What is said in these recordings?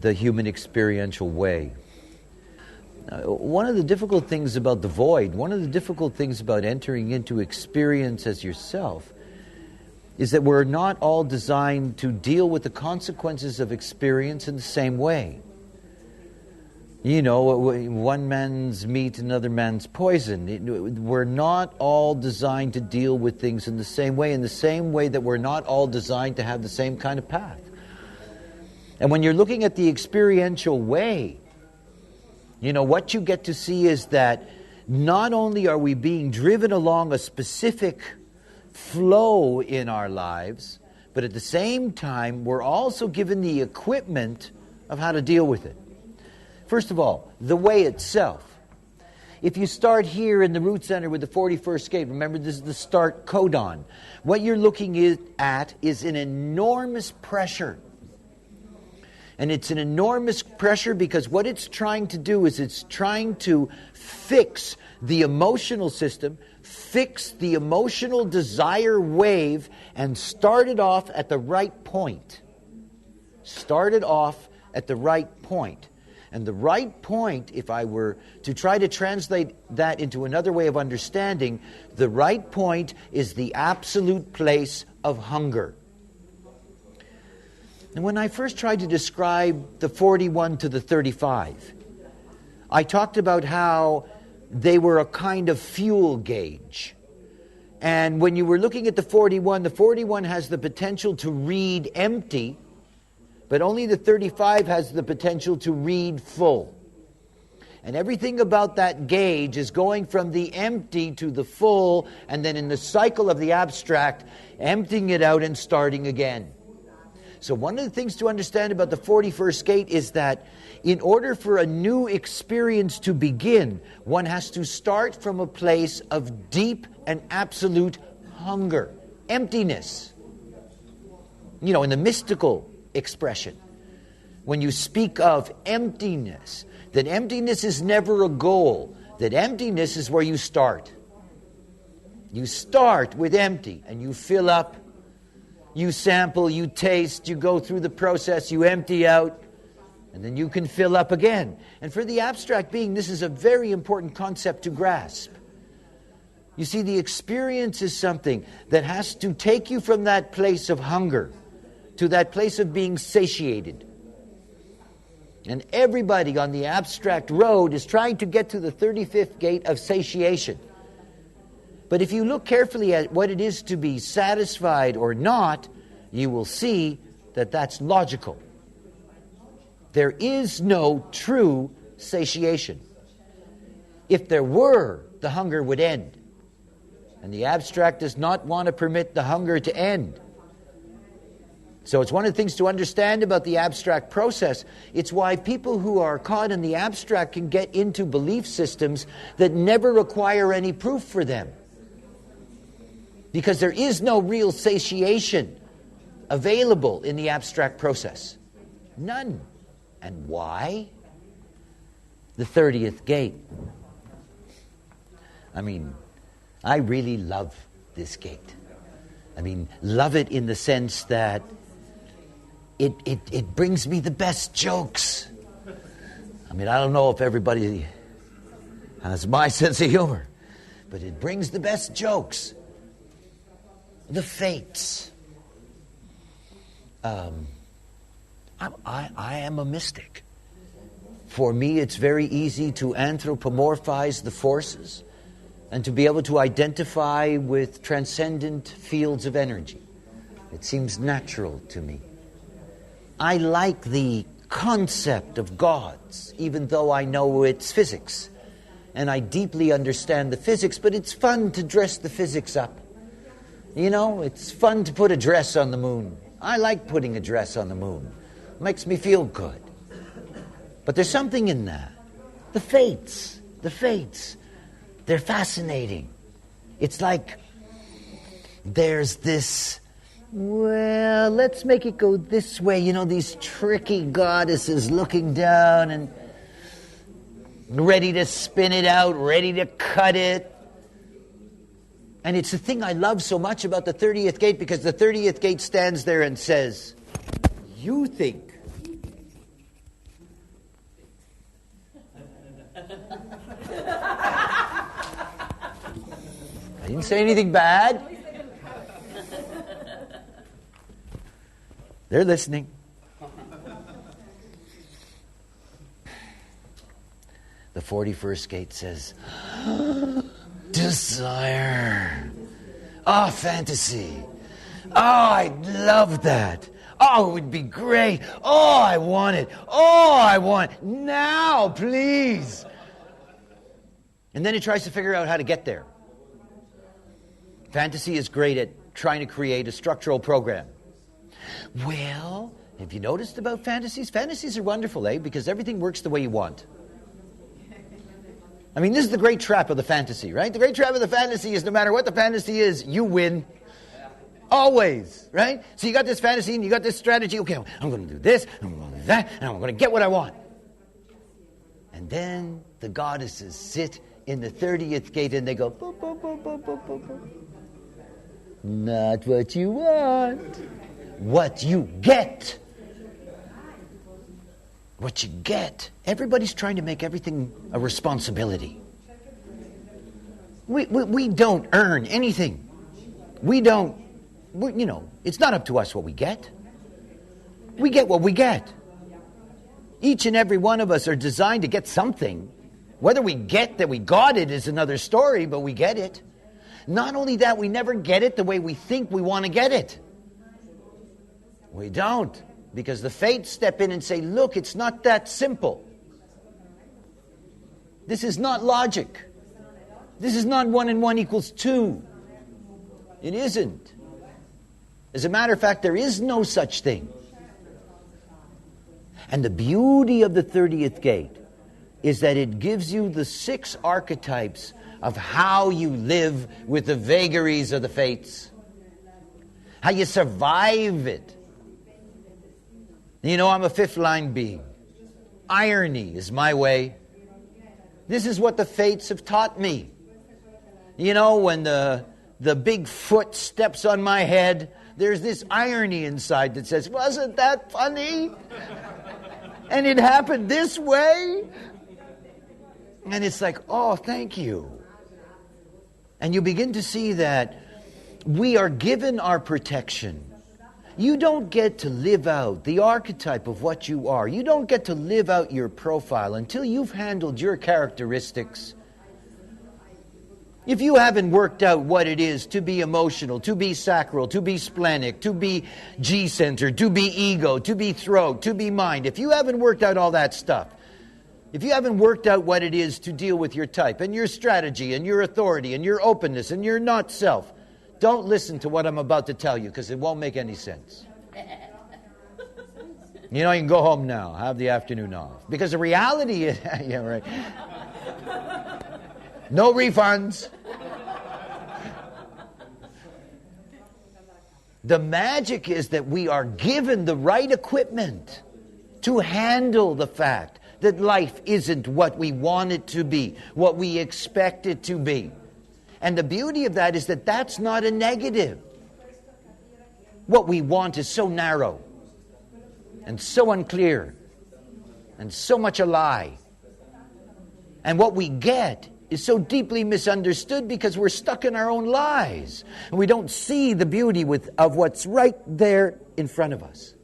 the human experiential way. One of the difficult things about the void, one of the difficult things about entering into experience as yourself, is that we're not all designed to deal with the consequences of experience in the same way. You know, one man's meat, another man's poison. We're not all designed to deal with things in the same way that we're not all designed to have the same kind of path. And when you're looking at the experiential way, you know, what you get to see is that not only are we being driven along a specific flow in our lives, but at the same time, we're also given the equipment of how to deal with it. First of all, the way itself. If you start here in the root center with the 41st gate, remember this is the start codon. What you're looking at is an enormous pressure. And it's an enormous pressure because what it's trying to do is it's trying to fix the emotional system, fix the emotional desire wave, and start it off at the right point. Start it off at the right point. And the right point, if I were to try to translate that into another way of understanding, the right point is the absolute place of hunger. And when I first tried to describe the 41 to the 35, I talked about how they were a kind of fuel gauge. And when you were looking at the 41 has the potential to read empty, but only the 35 has the potential to read full. And everything about that gauge is going from the empty to the full, and then in the cycle of the abstract, emptying it out and starting again. So one of the things to understand about the 41st gate is that in order for a new experience to begin, one has to start from a place of deep and absolute hunger, emptiness. You know, in the mystical expression, when you speak of emptiness, that emptiness is never a goal, that emptiness is where you start. You start with empty and you fill up. You sample, you taste, you go through the process, you empty out, and then you can fill up again. And for the abstract being, this is a very important concept to grasp. You see, the experience is something that has to take you from that place of hunger to that place of being satiated. And everybody on the abstract road is trying to get to the 35th gate of satiation. But if you look carefully at what it is to be satisfied or not, you will see that that's logical. There is no true satiation. If there were, the hunger would end. And the abstract does not want to permit the hunger to end. So it's one of the things to understand about the abstract process. It's why people who are caught in the abstract can get into belief systems that never require any proof for them. Because there is no real satiation available in the abstract process. None. And why? The 30th gate. I mean, I really love this gate. I mean, love it in the sense that it brings me the best jokes. I mean, I don't know if everybody has my sense of humor, but it brings the best jokes. The fates. I am a mystic. For me, it's very easy to anthropomorphize the forces and to be able to identify with transcendent fields of energy. It seems natural to me. I like the concept of gods, even though I know it's physics. And I deeply understand the physics, but it's fun to dress the physics up. You know, it's fun to put a dress on the moon. I like putting a dress on the moon. It makes me feel good. But there's something in that. The fates, they're fascinating. It's like there's this, well, let's make it go this way. You know, these tricky goddesses looking down and ready to spin it out, ready to cut it. And it's the thing I love so much about the 30th gate, because the 30th gate stands there and says, you think didn't say anything bad. They're listening. The 41st gate says, desire. Oh, fantasy. Oh, I love that. Oh, it would be great. Oh, I want it. Oh, I want it. Now, please. And then it tries to figure out how to get there. Fantasy is great at trying to create a structural program. Well, have you noticed about fantasies? Fantasies are wonderful, because everything works the way you want. I mean, this is the great trap of the fantasy, right? The great trap of the fantasy is no matter what the fantasy is, you win. Always, right? So you got this fantasy and you got this strategy. Okay, I'm going to do this, I'm going to do that, and I'm going to get what I want. And then the goddesses sit in the 30th gate and they go, boop, boop, boop, boop, boop, boop, boop. Not what you want. What you get. What you get. Everybody's trying to make everything a responsibility. We don't earn anything. It's not up to us what we get. We get what we get. Each and every one of us are designed to get something. Whether we get that we got it is another story, but we get it. Not only that, we never get it the way we think we want to get it. We don't. Because the fates step in and say, look, it's not that simple. This is not logic. This is not 1 and 1 equals 2. It isn't. As a matter of fact, there is no such thing. And the beauty of the 30th gate is that it gives you the 6 archetypes of how you live with the vagaries of the fates. How you survive it. I'm a 5th line being. Irony is my way. This is what the fates have taught me. When the big foot steps on my head, there's this irony inside that says, wasn't that funny? And it happened this way? And it's like, oh, thank you. And you begin to see that we are given our protection. You don't get to live out the archetype of what you are. You don't get to live out your profile until you've handled your characteristics. If you haven't worked out what it is to be emotional, to be sacral, to be splenic, to be G-centered, to be ego, to be throat, to be mind, if you haven't worked out all that stuff, if you haven't worked out what it is to deal with your type and your strategy and your authority and your openness and your not self, don't listen to what I'm about to tell you because it won't make any sense. You can go home now, have the afternoon off. Because the reality is, yeah, right. No refunds. The magic is that we are given the right equipment to handle the fact that life isn't what we want it to be, what we expect it to be. And the beauty of that is that that's not a negative. What we want is so narrow and so unclear and so much a lie. And what we get is so deeply misunderstood because we're stuck in our own lies. And we don't see the beauty of what's right there in front of us.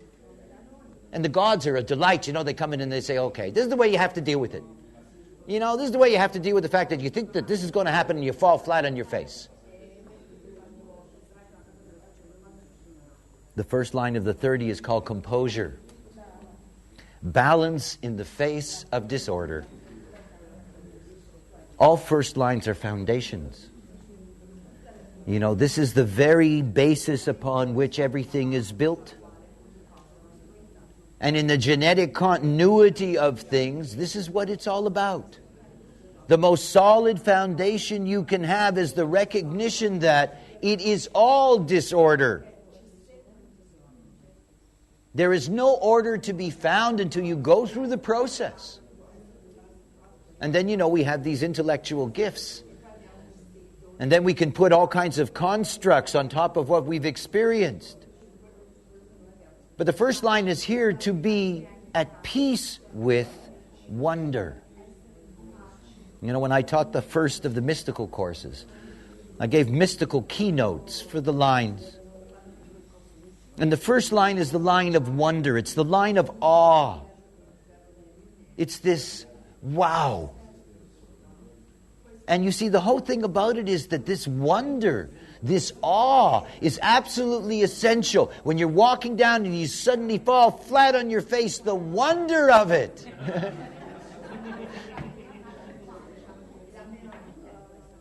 And the gods are a delight. They come in and they say, okay, this is the way you have to deal with it. This is the way you have to deal with the fact that you think that this is going to happen and you fall flat on your face. The first line of the 30 is called composure. Balance in the face of disorder. All first lines are foundations. This is the very basis upon which everything is built. And in the genetic continuity of things, this is what it's all about. The most solid foundation you can have is the recognition that it is all disorder. There is no order to be found until you go through the process. And then, we have these intellectual gifts. And then we can put all kinds of constructs on top of what we've experienced. But the first line is here to be at peace with wonder. When I taught the first of the mystical courses, I gave mystical keynotes for the lines. And the first line is the line of wonder. It's the line of awe. It's this wow. And you see, the whole thing about it is that this wonder, this awe, is absolutely essential. When you're walking down and you suddenly fall flat on your face, the wonder of it.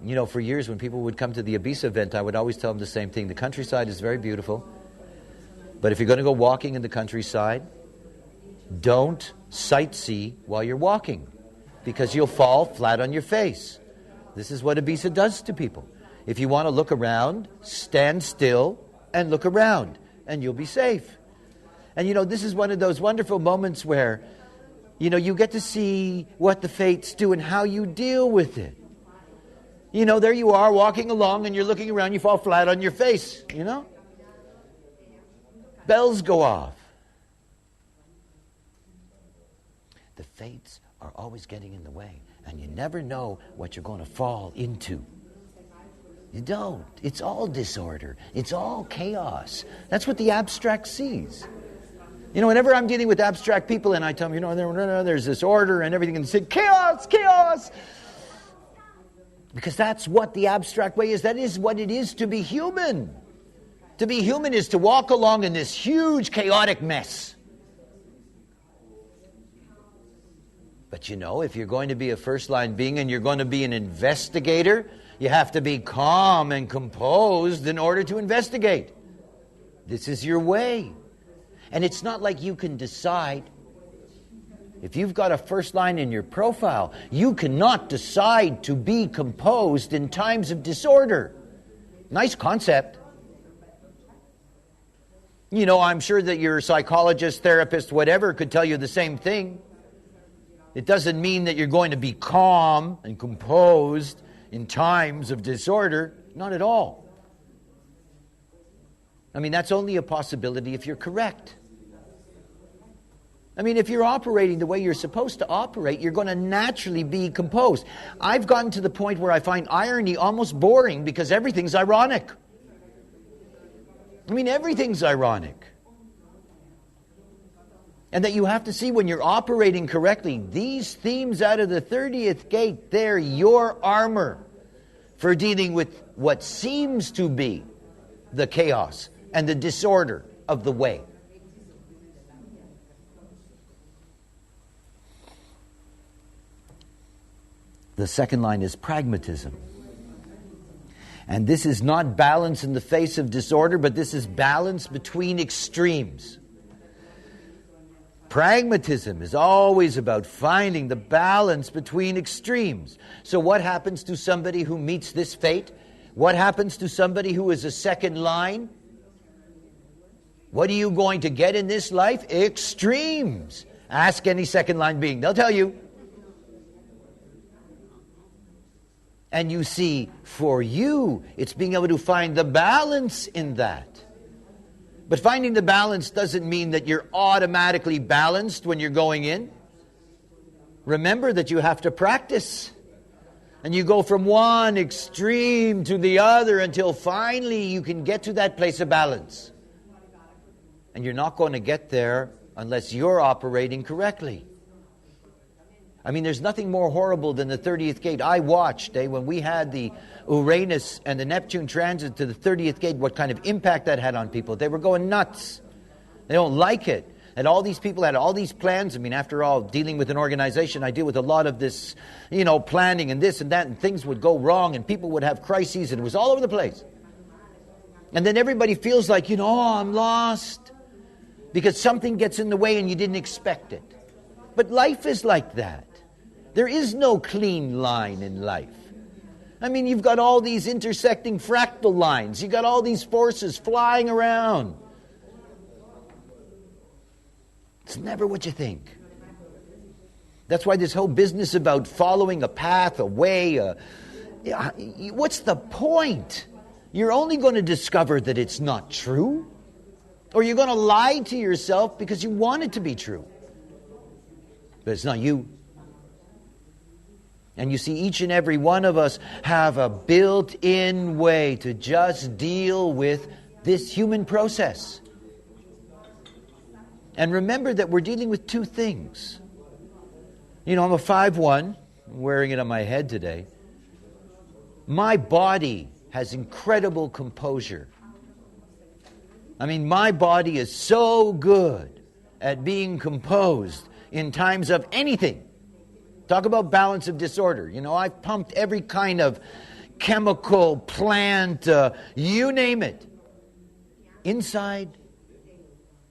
You know, for years when people would come to the Ibiza event, I would always tell them the same thing. The countryside is very beautiful. But if you're going to go walking in the countryside, don't sightsee while you're walking, because you'll fall flat on your face. This is what Ibiza does to people. If you want to look around, stand still and look around, and you'll be safe. And you know, this is one of those wonderful moments where, you know, you get to see what the fates do and how you deal with it. You know, there you are walking along and you're looking around, you fall flat on your face, you know. Bells go off. The fates are always getting in the way, and you never know what you're going to fall into. You don't. It's all disorder. It's all chaos. That's what the abstract sees. You know, whenever I'm dealing with abstract people and I tell them, you know, there's this order and everything, and they say, chaos, chaos. Because that's what the abstract way is. That is what it is to be human. To be human is to walk along in this huge chaotic mess. But you know, if you're going to be a first-line being and you're going to be an investigator, you have to be calm and composed in order to investigate. This is your way. And it's not like you can decide. If you've got a first line in your profile, you cannot decide to be composed in times of disorder. Nice concept. You know, I'm sure that your psychologist, therapist, whatever, could tell you the same thing. It doesn't mean that you're going to be calm and composed in times of disorder. Not at all. I mean, that's only a possibility if you're correct. I mean, if you're operating the way you're supposed to operate, you're going to naturally be composed. I've gotten to the point where I find irony almost boring because everything's ironic. I mean, everything's ironic. And that you have to see when you're operating correctly, these themes out of the 30th gate, they're your armor for dealing with what seems to be the chaos and the disorder of the way. The second line is pragmatism. And this is not balance in the face of disorder, but this is balance between extremes. Pragmatism is always about finding the balance between extremes. So what happens to somebody who meets this fate? What happens to somebody who is a second line? What are you going to get in this life? Extremes. Ask any second line being. They'll tell you. And you see, for you, it's being able to find the balance in that. But finding the balance doesn't mean that you're automatically balanced when you're going in. Remember that you have to practice. And you go from one extreme to the other until finally you can get to that place of balance. And you're not going to get there unless you're operating correctly. I mean, there's nothing more horrible than the 30th gate. I watched, when we had the Uranus and the Neptune transit to the 30th gate, what kind of impact that had on people. They were going nuts. They don't like it. And all these people had all these plans. I mean, after all, dealing with an organization, I deal with a lot of this, planning and this and that, and things would go wrong, and people would have crises, and it was all over the place. And then everybody feels like, I'm lost, because something gets in the way and you didn't expect it. But life is like that. There is no clean line in life. I mean, you've got all these intersecting fractal lines. You've got all these forces flying around. It's never what you think. That's why this whole business about following a path, a way, what's the point? You're only going to discover that it's not true. Or you're going to lie to yourself because you want it to be true. But it's not you. And you see, each and every one of us have a built-in way to just deal with this human process. And remember that we're dealing with two things. You know, I'm a 5'1", I'm wearing it on my head today. My body has incredible composure. I mean, my body is so good at being composed in times of anything. Talk about balance of disorder. You know, I've pumped every kind of chemical, plant, you name it, inside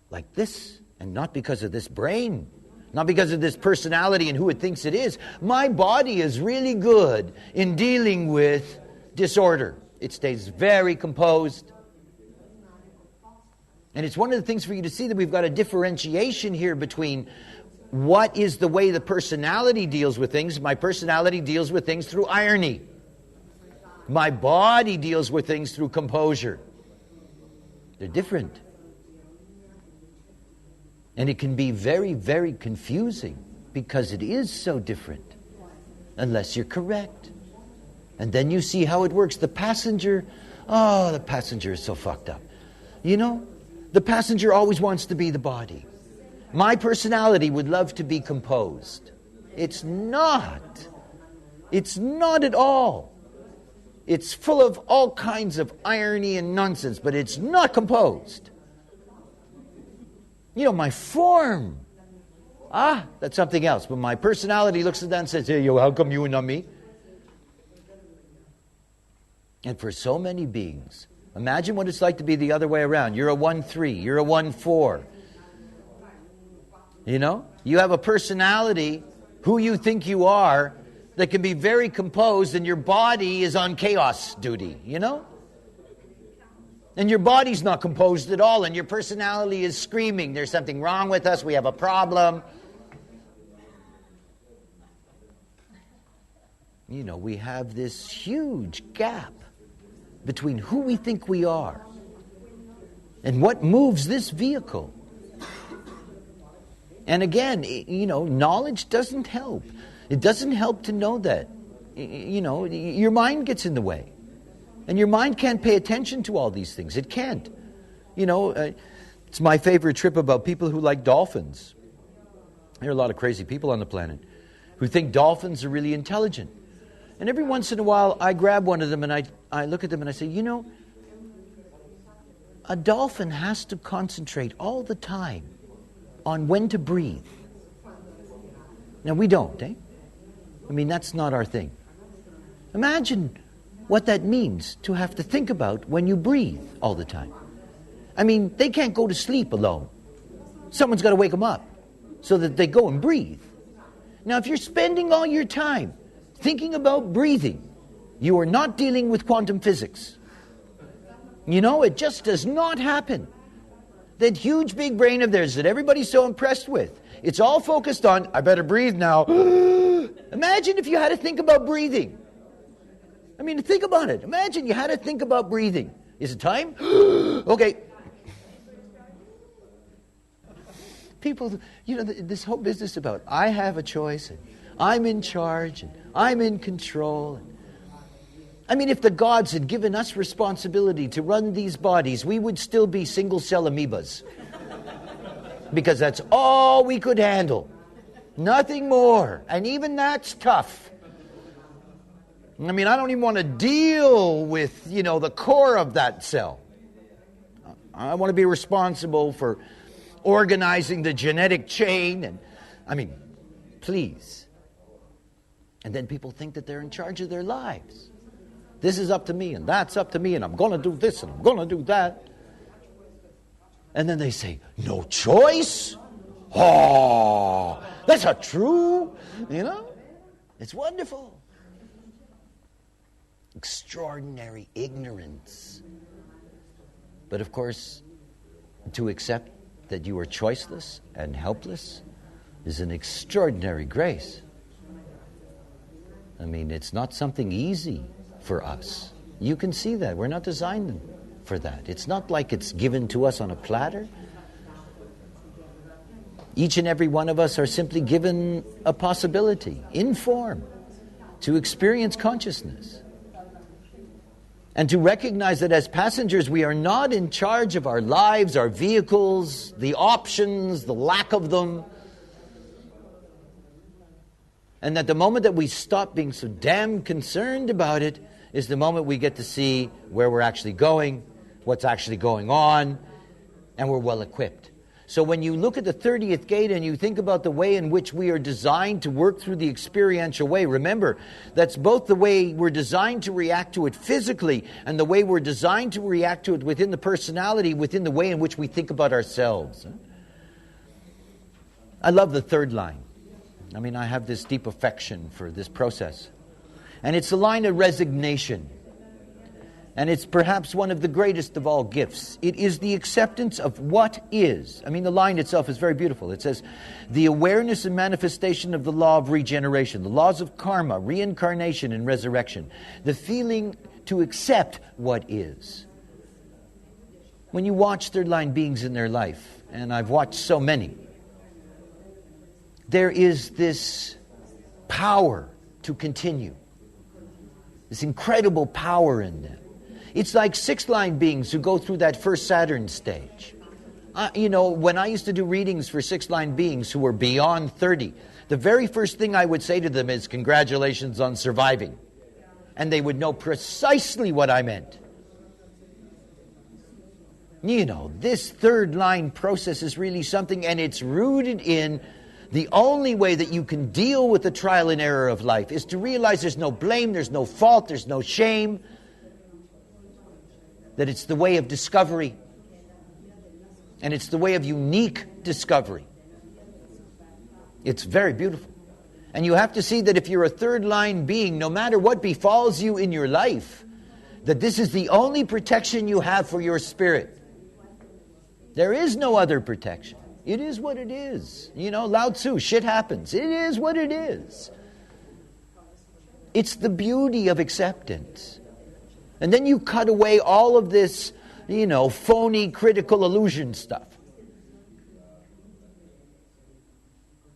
like this. And not because of this brain, not because of this personality and who it thinks it is. My body is really good in dealing with disorder. It stays very composed. And it's one of the things for you to see that we've got a differentiation here between what is the way the personality deals with things. My personality deals with things through irony. My body deals with things through composure. They're different. And it can be very, very confusing because it is so different unless you're correct. And then you see how it works. The passenger is so fucked up. You know, the passenger always wants to be the body. My personality would love to be composed. It's not. It's not at all. It's full of all kinds of irony and nonsense, but it's not composed. You know, my form, that's something else. But my personality looks at that and says, hey, how come you and not me? And for so many beings, imagine what it's like to be the other way around. You're a 1-3, you're a 1-4. You know, you have a personality, who you think you are, that can be very composed, and your body is on chaos duty, you know? And your body's not composed at all, and your personality is screaming, there's something wrong with us, we have a problem. You know, we have this huge gap between who we think we are and what moves this vehicle. And again, you know, knowledge doesn't help. It doesn't help to know that. You know, your mind gets in the way. And your mind can't pay attention to all these things. It can't. You know, it's my favorite trip about people who like dolphins. There are a lot of crazy people on the planet who think dolphins are really intelligent. And every once in a while, I grab one of them and I look at them and I say, you know, a dolphin has to concentrate all the time on when to breathe. Now, we don't, eh? I mean, that's not our thing. Imagine what that means to have to think about when you breathe all the time. I mean, they can't go to sleep alone. Someone's got to wake them up so that they go and breathe. Now, if you're spending all your time thinking about breathing, you are not dealing with quantum physics. You know, it just does not happen. That huge big brain of theirs that everybody's so impressed with, it's all focused on, I better breathe now. Imagine if you had to think about breathing. I mean, think about it. Imagine you had to think about breathing. Is it time? Okay. People, you know, this whole business about, I have a choice, and I'm in charge, and I'm in control. I mean, if the gods had given us responsibility to run these bodies, we would still be single-cell amoebas. Because that's all we could handle. Nothing more. And even that's tough. I mean, I don't even want to deal with, you know, the core of that cell. I want to be responsible for organizing the genetic chain. And I mean, please. And then people think that they're in charge of their lives. This is up to me, and that's up to me, and I'm going to do this, and I'm going to do that. And then they say, no choice? Oh, that's not true. You know? It's wonderful. Extraordinary ignorance. But of course, to accept that you are choiceless and helpless is an extraordinary grace. I mean, it's not something easy for us. You can see that. We're not designed for that. It's not like it's given to us on a platter. Each and every one of us are simply given a possibility in form. to experience consciousness. And to recognize that as passengers, we are not in charge of our lives, our vehicles, the options, the lack of them. And that the moment that we stop being so damn concerned about it is the moment we get to see where we're actually going, what's actually going on, and we're well equipped. So when you look at the 30th gate and you think about the way in which we are designed to work through the experiential way, remember, that's both the way we're designed to react to it physically and the way we're designed to react to it within the personality, within the way in which we think about ourselves. I love the third line. I mean, I have this deep affection for this process. And it's a line of resignation. And it's perhaps one of the greatest of all gifts. It is the acceptance of what is. I mean, the line itself is very beautiful. It says, the awareness and manifestation of the law of regeneration, the laws of karma, reincarnation, and resurrection. The feeling to accept what is. When you watch third line beings in their life, and I've watched so many, there is this power to continue. This incredible power in them. It's like sixth line beings who go through that first Saturn stage. When I used to do readings for sixth line beings who were beyond 30, the very first thing I would say to them is, congratulations on surviving. And they would know precisely what I meant. This third line process is really something, and it's rooted in the only way that you can deal with the trial and error of life is to realize there's no blame, there's no fault, there's no shame. That it's the way of discovery. And it's the way of unique discovery. It's very beautiful. And you have to see that if you're a third line being, no matter what befalls you in your life, that this is the only protection you have for your spirit. There is no other protection. It is what it is. Lao Tzu, shit happens. It is what it is. It's the beauty of acceptance. And then you cut away all of this, phony critical illusion stuff.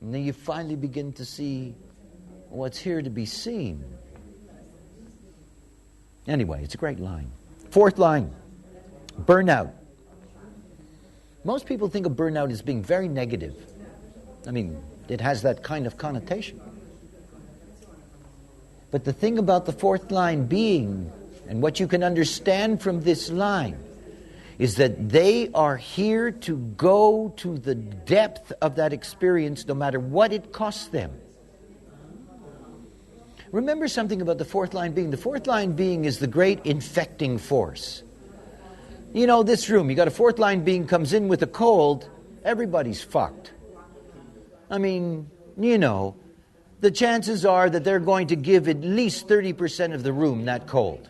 And then you finally begin to see what's here to be seen. Anyway, it's a great line. Fourth line, burnout. Most people think of burnout as being very negative. I mean, it has that kind of connotation. But the thing about the fourth line being, and what you can understand from this line, is that they are here to go to the depth of that experience no matter what it costs them. Remember something about the fourth line being. The fourth line being is the great infecting force. This room, you got a fourth line being comes in with a cold, everybody's fucked. I mean, the chances are that they're going to give at least 30% of the room that cold.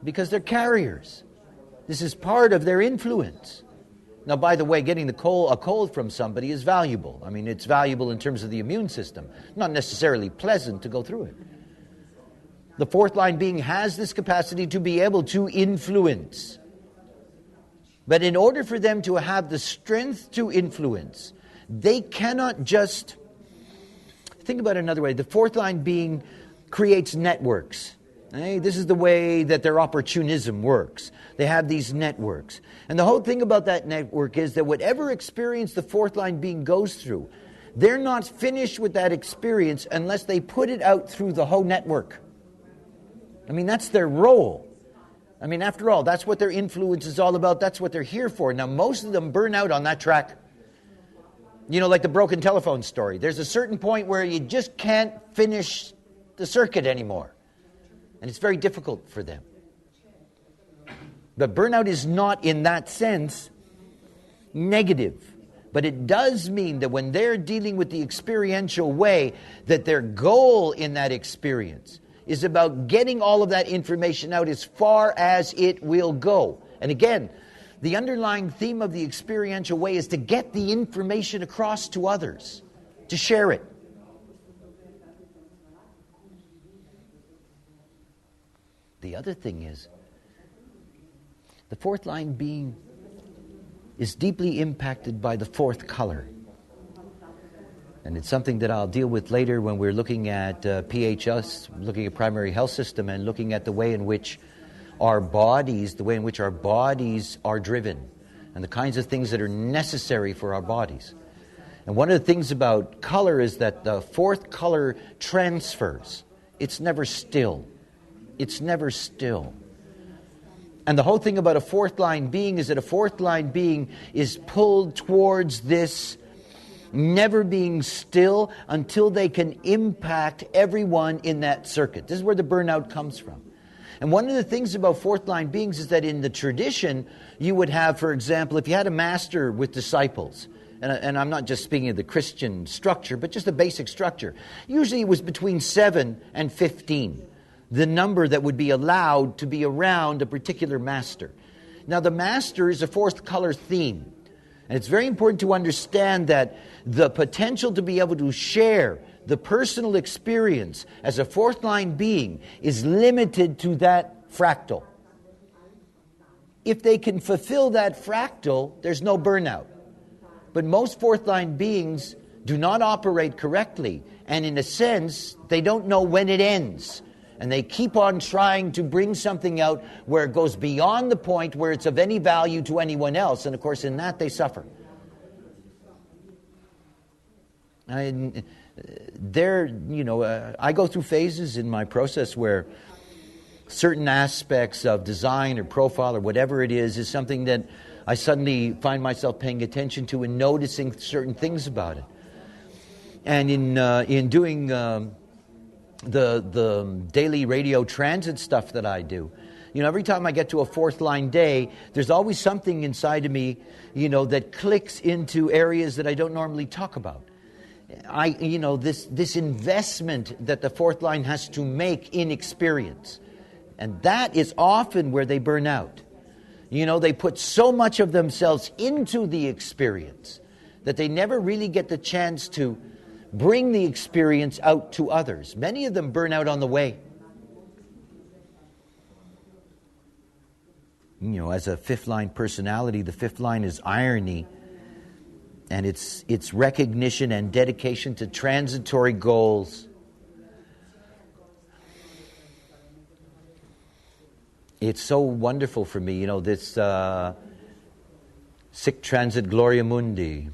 Because they're carriers. This is part of their influence. Now, by the way, getting a cold from somebody is valuable. I mean, it's valuable in terms of the immune system. Not necessarily pleasant to go through it. The fourth line being has this capacity to be able to influence. But in order for them to have the strength to influence, they cannot just... Think about it another way. The fourth line being creates networks. This is the way that their opportunism works. They have these networks. And the whole thing about that network is that whatever experience the fourth line being goes through, they're not finished with that experience unless they put it out through the whole network. I mean, that's their role. I mean, after all, that's what their influence is all about. That's what they're here for. Now, most of them burn out on that track. Like the broken telephone story. There's a certain point where you just can't finish the circuit anymore. And it's very difficult for them. But burnout is not, in that sense, negative. But it does mean that when they're dealing with the experiential way, that their goal in that experience is about getting all of that information out as far as it will go. And again, the underlying theme of the experiential way is to get the information across to others, to share it. The other thing is, the fourth line being is deeply impacted by the fourth color. And it's something that I'll deal with later when we're looking at PHS, looking at primary health system, and looking at the way in which our bodies are driven, and the kinds of things that are necessary for our bodies. And one of the things about color is that the fourth color transfers. It's never still. It's never still. And the whole thing about a fourth line being is that a fourth line being is pulled towards this never being still until they can impact everyone in that circuit. This is where the burnout comes from. And one of the things about fourth line beings is that in the tradition, you would have, for example, if you had a master with disciples, and I'm not just speaking of the Christian structure, but just the basic structure. Usually it was between 7 and 15, the number that would be allowed to be around a particular master. Now the master is a fourth color theme. And it's very important to understand that the potential to be able to share the personal experience as a fourth line being is limited to that fractal. If they can fulfill that fractal, there's no burnout. But most fourth line beings do not operate correctly. And in a sense, they don't know when it ends. And they keep on trying to bring something out where it goes beyond the point where it's of any value to anyone else. And of course, in that, they suffer. I go through phases in my process where certain aspects of design or profile or whatever it is something that I suddenly find myself paying attention to and noticing certain things about it. And in doing the daily radio transit stuff that I do, every time I get to a fourth line day, there's always something inside of me, that clicks into areas that I don't normally talk about. This investment that the fourth line has to make in experience. And that is often where they burn out. They put so much of themselves into the experience that they never really get the chance to bring the experience out to others. Many of them burn out on the way. As a fifth line personality, the fifth line is irony. And it's recognition and dedication to transitory goals. It's so wonderful for me, this sic transit gloria mundi,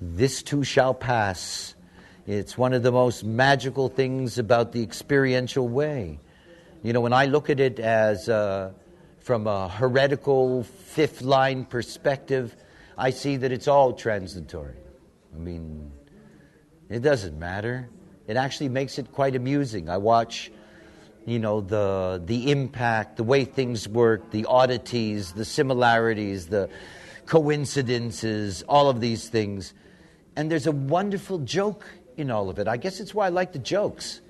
this too shall pass. It's one of the most magical things about the experiential way. When I look at it as from a heretical fifth line perspective, I see that it's all transitory. It doesn't matter. It actually makes it quite amusing. I watch, the impact, the way things work, the oddities, the similarities, the coincidences, all of these things. And there's a wonderful joke in all of it. I guess it's why I like the jokes.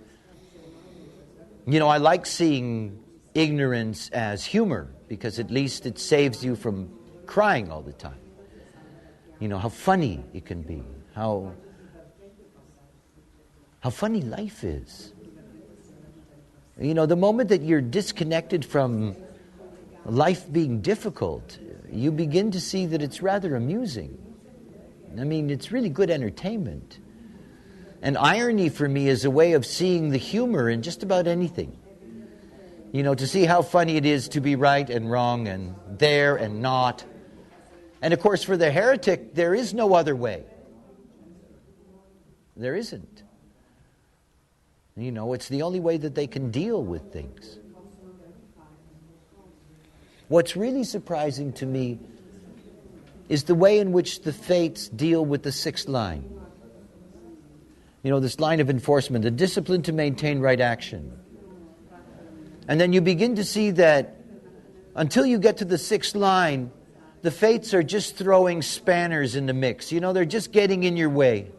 I like seeing ignorance as humor, because at least it saves you from crying all the time. How funny it can be, how funny life is. The moment that you're disconnected from life being difficult, you begin to see that it's rather amusing. It's really good entertainment. And irony for me is a way of seeing the humor in just about anything. To see how funny it is to be right and wrong and there and not. And of course, for the heretic, there is no other way. There isn't. It's the only way that they can deal with things. What's really surprising to me is the way in which the fates deal with the sixth line. This line of enforcement, the discipline to maintain right action. And then you begin to see that until you get to the sixth line, the fates are just throwing spanners in the mix. They're just getting in your way.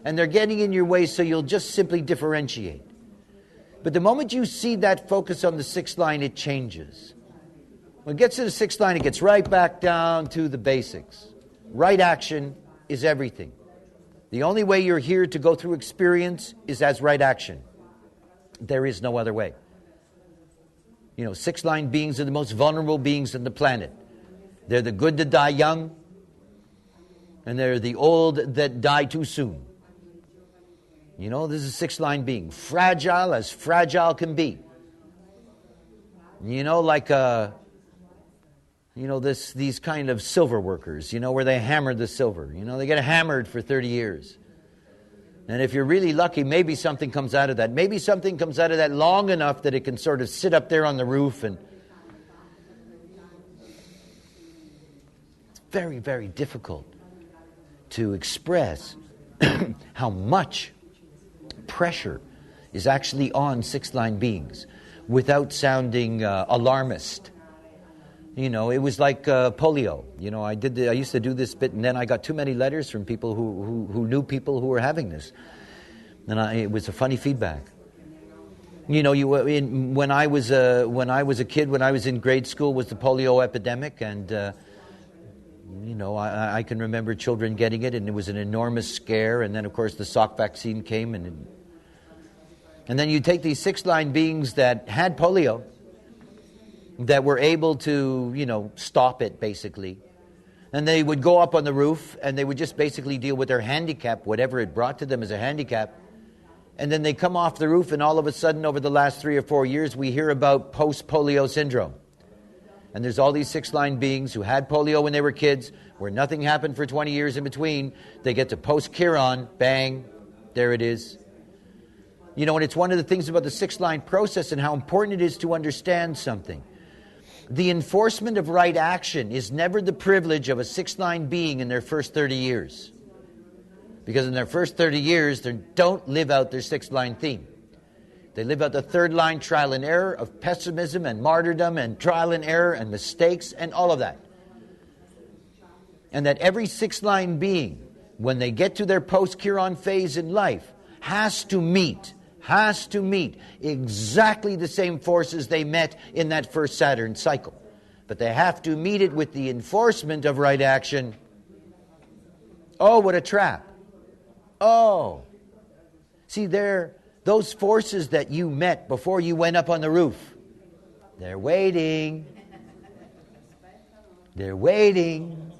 And they're getting in your way so you'll just simply differentiate. But the moment you see that focus on the sixth line, it changes. When it gets to the sixth line, it gets right back down to the basics. Right action is everything. The only way you're here to go through experience is as right action. There is no other way. Sixth line beings are the most vulnerable beings on the planet. They're the good to die young. And they're the old that die too soon. You know, this is a sixth-line being. Fragile as fragile can be. You know, like these kind of silver workers, you know, where they hammer the silver. You know, they get hammered for 30 years. And if you're really lucky, maybe something comes out of that. Maybe something comes out of that long enough that it can sort of sit up there on the roof. And it's very, very difficult to express how much pressure is actually on sixth-line beings without sounding alarmist. You know, it was like polio. You know, I used to do this bit, and then I got too many letters from people who knew people who were having this, and it was a funny feedback. You know, when I was a kid, when I was in grade school, was the polio epidemic, and you know, I can remember children getting it, and it was an enormous scare. And then, of course, the Salk vaccine came, and then you take these sixth-line beings that had polio, that were able to, you know, stop it, basically. And they would go up on the roof, and they would just basically deal with their handicap, whatever it brought to them as a handicap. And then they come off the roof, and all of a sudden, over the last 3 or 4 years, we hear about post-polio syndrome. And there's all these sixth-line beings who had polio when they were kids, where nothing happened for 20 years in between. They get to post-Chiron, bang, there it is. You know, and it's one of the things about the sixth-line process and how important it is to understand something. The enforcement of right action is never the privilege of a sixth-line being in their first 30 years. Because in their first 30 years, they don't live out their sixth-line theme. They live out the third-line trial and error of pessimism and martyrdom and trial and error and mistakes and all of that. And that every sixth-line being, when they get to their post-Chiron phase in life, has to meet exactly the same forces they met in that first Saturn cycle. But they have to meet it with the enforcement of right action. Oh, what a trap. Oh. See, those forces that you met before you went up on the roof, they're waiting. They're waiting.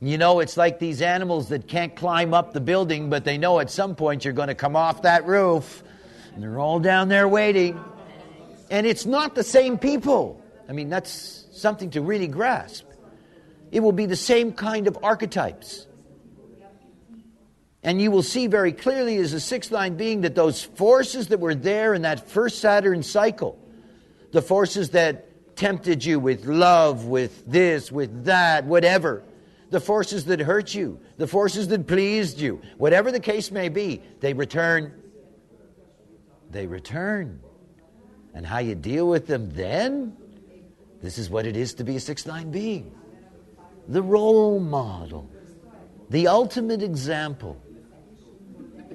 You know, it's like these animals that can't climb up the building, but they know at some point you're going to come off that roof. And they're all down there waiting. And it's not the same people. I mean, that's something to really grasp. It will be the same kind of archetypes. And you will see very clearly as a sixth-line being that those forces that were there in that first Saturn cycle, the forces that tempted you with love, with this, with that, whatever, the forces that hurt you, the forces that pleased you, whatever the case may be, they return. They return. And how you deal with them then, this is what it is to be a sixth-line being. The role model. The ultimate example.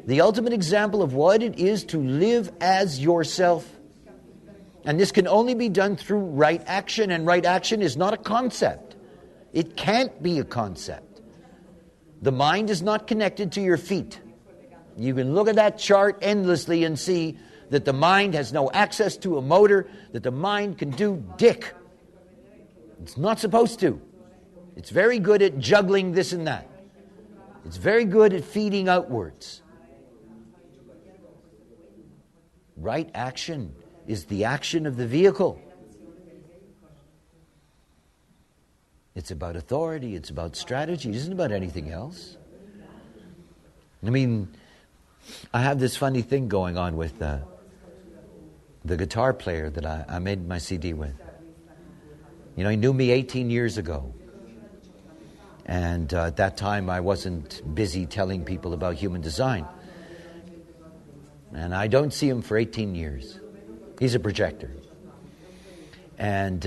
The ultimate example of what it is to live as yourself. And this can only be done through right action, and right action is not a concept. It can't be a concept. The mind is not connected to your feet. You can look at that chart endlessly and see that the mind has no access to a motor, that the mind can do dick. It's not supposed to. It's very good at juggling this and that. It's very good at feeding outwards. Right action is the action of the vehicle. It's about authority. It's about strategy. It isn't about anything else. I mean, I have this funny thing going on with the guitar player that I made my CD with. You know, he knew me 18 years ago. And at that time, I wasn't busy telling people about human design. And I don't see him for 18 years. He's a projector. And,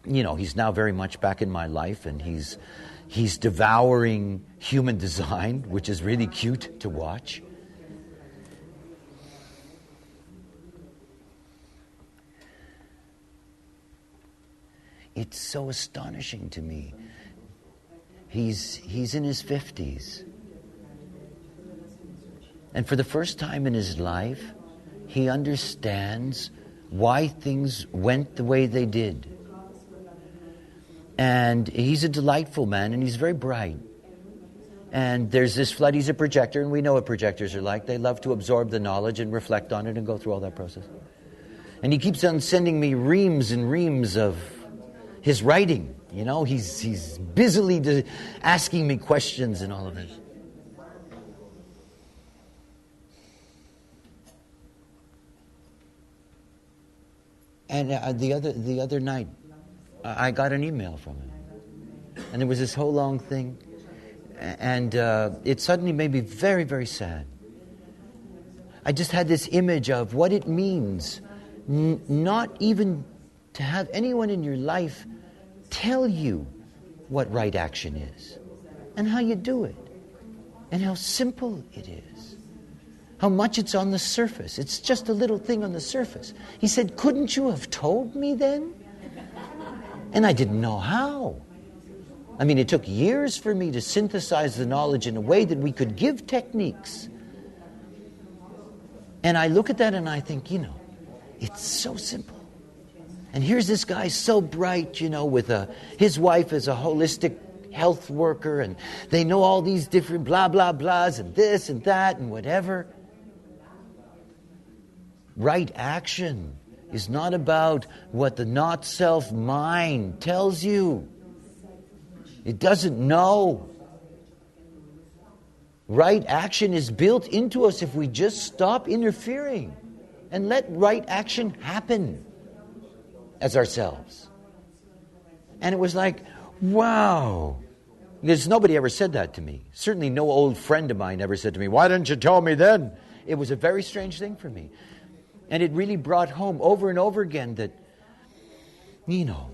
you know, he's now very much back in my life, and he's devouring human design, which is really cute to watch. It's so astonishing to me. He's in his 50s. And for the first time in his life, he understands why things went the way they did. And he's a delightful man, and he's very bright. And there's this flood, he's a projector, and we know what projectors are like. They love to absorb the knowledge and reflect on it and go through all that process. And he keeps on sending me reams and reams of his writing. You know, he's busily asking me questions and all of this. And the other night, I got an email from him. And there was this whole long thing. And it suddenly made me very, very sad. I just had this image of what it means not even to have anyone in your life tell you what right action is and how you do it and how simple it is, how much it's on the surface. It's just a little thing on the surface. He said, couldn't you have told me then? And I didn't know how. I mean, it took years for me to synthesize the knowledge in a way that we could give techniques. And I look at that and I think, you know, it's so simple. And here's this guy so bright, you know, with his wife is a holistic health worker, and they know all these different blah, blah, blahs, and this and that and whatever. Right action is not about what the not-self mind tells you. It doesn't know. Right action is built into us if we just stop interfering and let right action happen as ourselves. And it was like, wow. Because nobody ever said that to me. Certainly no old friend of mine ever said to me, why didn't you tell me then? It was a very strange thing for me. And it really brought home over and over again that, you know,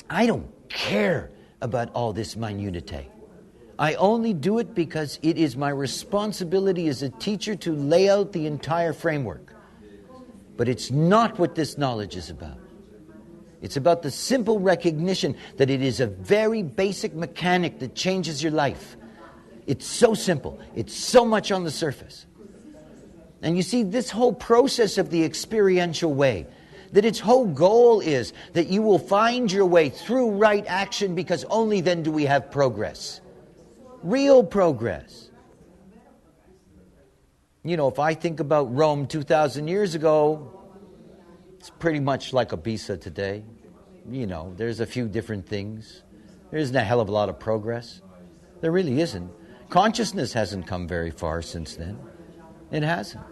I don't care about all this minutiae. I only do it because it is my responsibility as a teacher to lay out the entire framework. But it's not what this knowledge is about. It's about the simple recognition that it is a very basic mechanic that changes your life. It's so simple. It's so much on the surface. And you see, this whole process of the experiential way, that its whole goal is that you will find your way through right action, because only then do we have progress. Real progress. You know, if I think about Rome 2,000 years ago, it's pretty much like Ibiza today. You know, there's a few different things. There isn't a hell of a lot of progress. There really isn't. Consciousness hasn't come very far since then. It hasn't.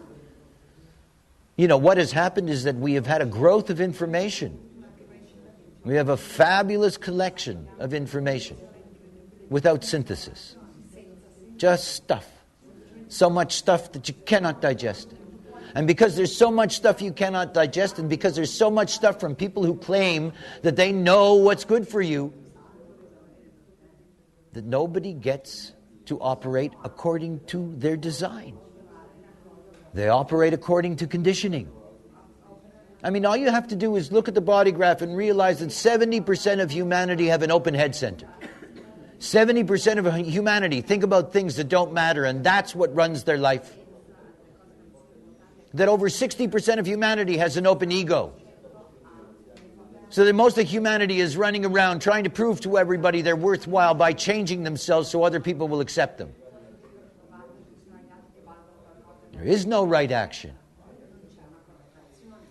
You know, what has happened is that we have had a growth of information. We have a fabulous collection of information without synthesis. Just stuff. So much stuff that you cannot digest it. And because there's so much stuff you cannot digest, and because there's so much stuff from people who claim that they know what's good for you, that nobody gets to operate according to their design. They operate according to conditioning. I mean, all you have to do is look at the body graph and realize that 70% of humanity have an open head center. 70% of humanity think about things that don't matter, and that's what runs their life. That over 60% of humanity has an open ego. So that most of humanity is running around trying to prove to everybody they're worthwhile by changing themselves so other people will accept them. There is no right action.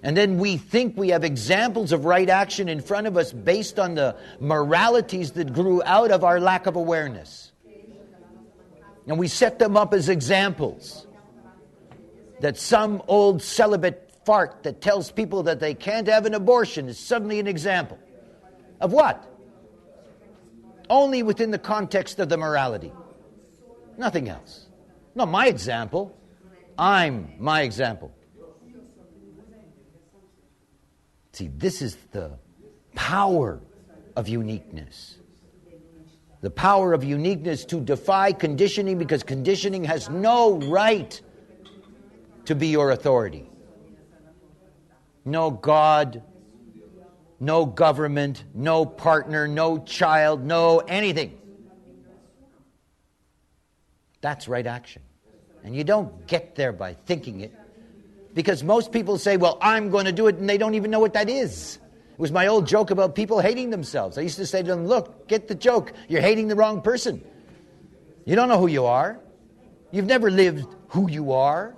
And then we think we have examples of right action in front of us based on the moralities that grew out of our lack of awareness. And we set them up as examples. That some old celibate fart that tells people that they can't have an abortion is suddenly an example. Of what? Only within the context of the morality. Nothing else. Not my example. I'm my example. See, this is the power of uniqueness. The power of uniqueness to defy conditioning, because conditioning has no right to be your authority. No God, no government, no partner, no child, no anything. That's right action. And you don't get there by thinking it. Because most people say, well, I'm going to do it, and they don't even know what that is. It was my old joke about people hating themselves. I used to say to them, look, get the joke. You're hating the wrong person. You don't know who you are. You've never lived who you are.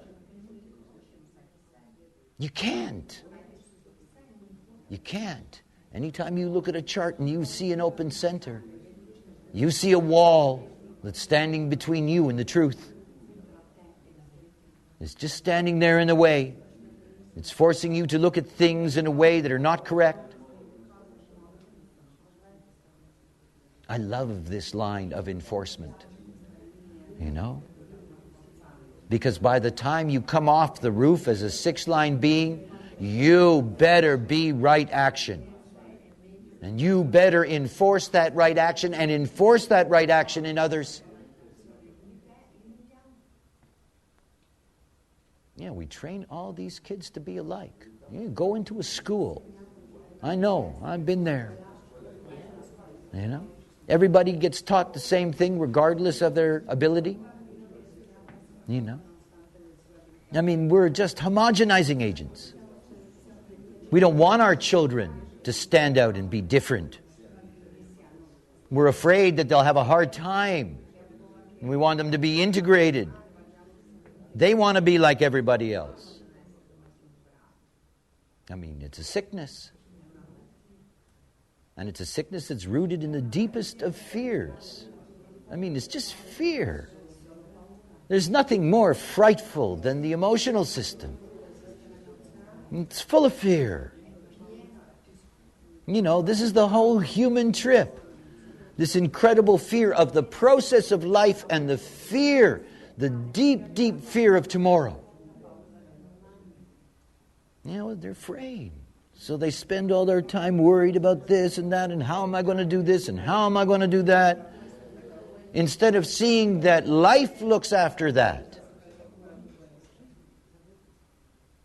You can't. You can't. Anytime you look at a chart and you see an open center, you see a wall that's standing between you and the truth. It's just standing there in the way. It's forcing you to look at things in a way that are not correct. I love this line of enforcement. You know? Because by the time you come off the roof as a 6-line being, you better be right action. And you better enforce that right action and enforce that right action in others. Yeah, we train all these kids to be alike. You go into a school. I know, I've been there. You know? Everybody gets taught the same thing regardless of their ability. You know? I mean, we're just homogenizing agents. We don't want our children to stand out and be different. We're afraid that they'll have a hard time. And we want them to be integrated. They want to be like everybody else. I mean, it's a sickness. And it's a sickness that's rooted in the deepest of fears. I mean, it's just fear. There's nothing more frightful than the emotional system. It's full of fear. You know, this is the whole human trip. This incredible fear of the process of life and the fear, the deep, deep fear of tomorrow. You know, they're afraid. So they spend all their time worried about this and that, and how am I going to do this and how am I going to do that? Instead of seeing that life looks after that.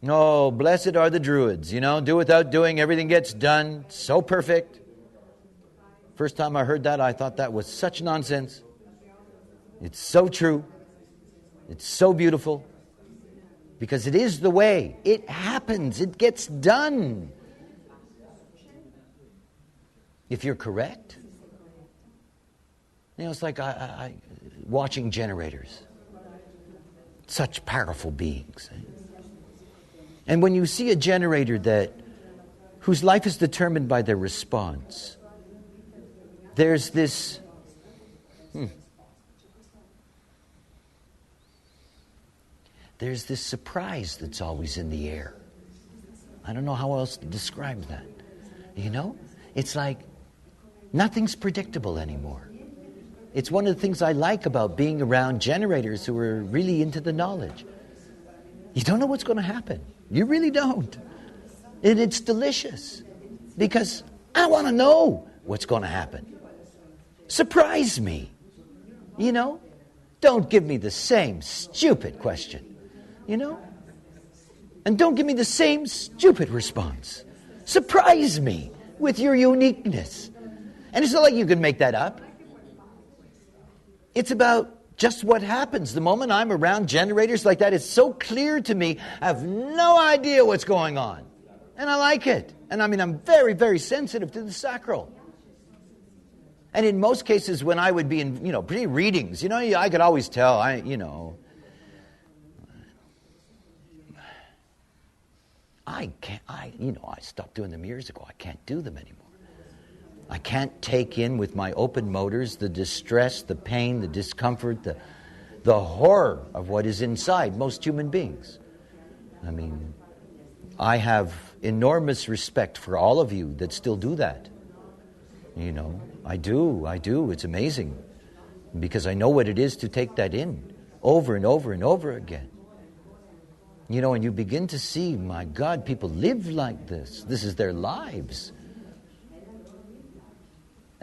No, blessed are the Druids, you know, do without doing, everything gets done, so perfect. First time I heard that, I thought that was such nonsense. It's so true. It's so beautiful. Because it is the way. It happens. It gets done. If you're correct. You know, it's like I watching generators. Such powerful beings. And when you see a generator whose life is determined by their response, there's this there's this surprise that's always in the air. I don't know how else to describe that. You know? It's like nothing's predictable anymore. It's one of the things I like about being around generators who are really into the knowledge. You don't know what's going to happen. You really don't. And it's delicious. Because I want to know what's going to happen. Surprise me. You know? Don't give me the same stupid question. You know? And don't give me the same stupid response. Surprise me with your uniqueness. And it's not like you can make that up. It's about just what happens. The moment I'm around generators like that, it's so clear to me, I have no idea what's going on. And I like it. And I mean, I'm very, very sensitive to the sacral. And in most cases, when I would be in, pre-readings, I could always tell, I stopped doing them years ago. I can't do them anymore. I can't take in with my open motors the distress, the pain, the discomfort, the horror of what is inside most human beings. I mean, I have enormous respect for all of you that still do that. I do. It's amazing. Because I know what it is to take that in over and over and over again. And you begin to see, my God, people live like this. This is their lives.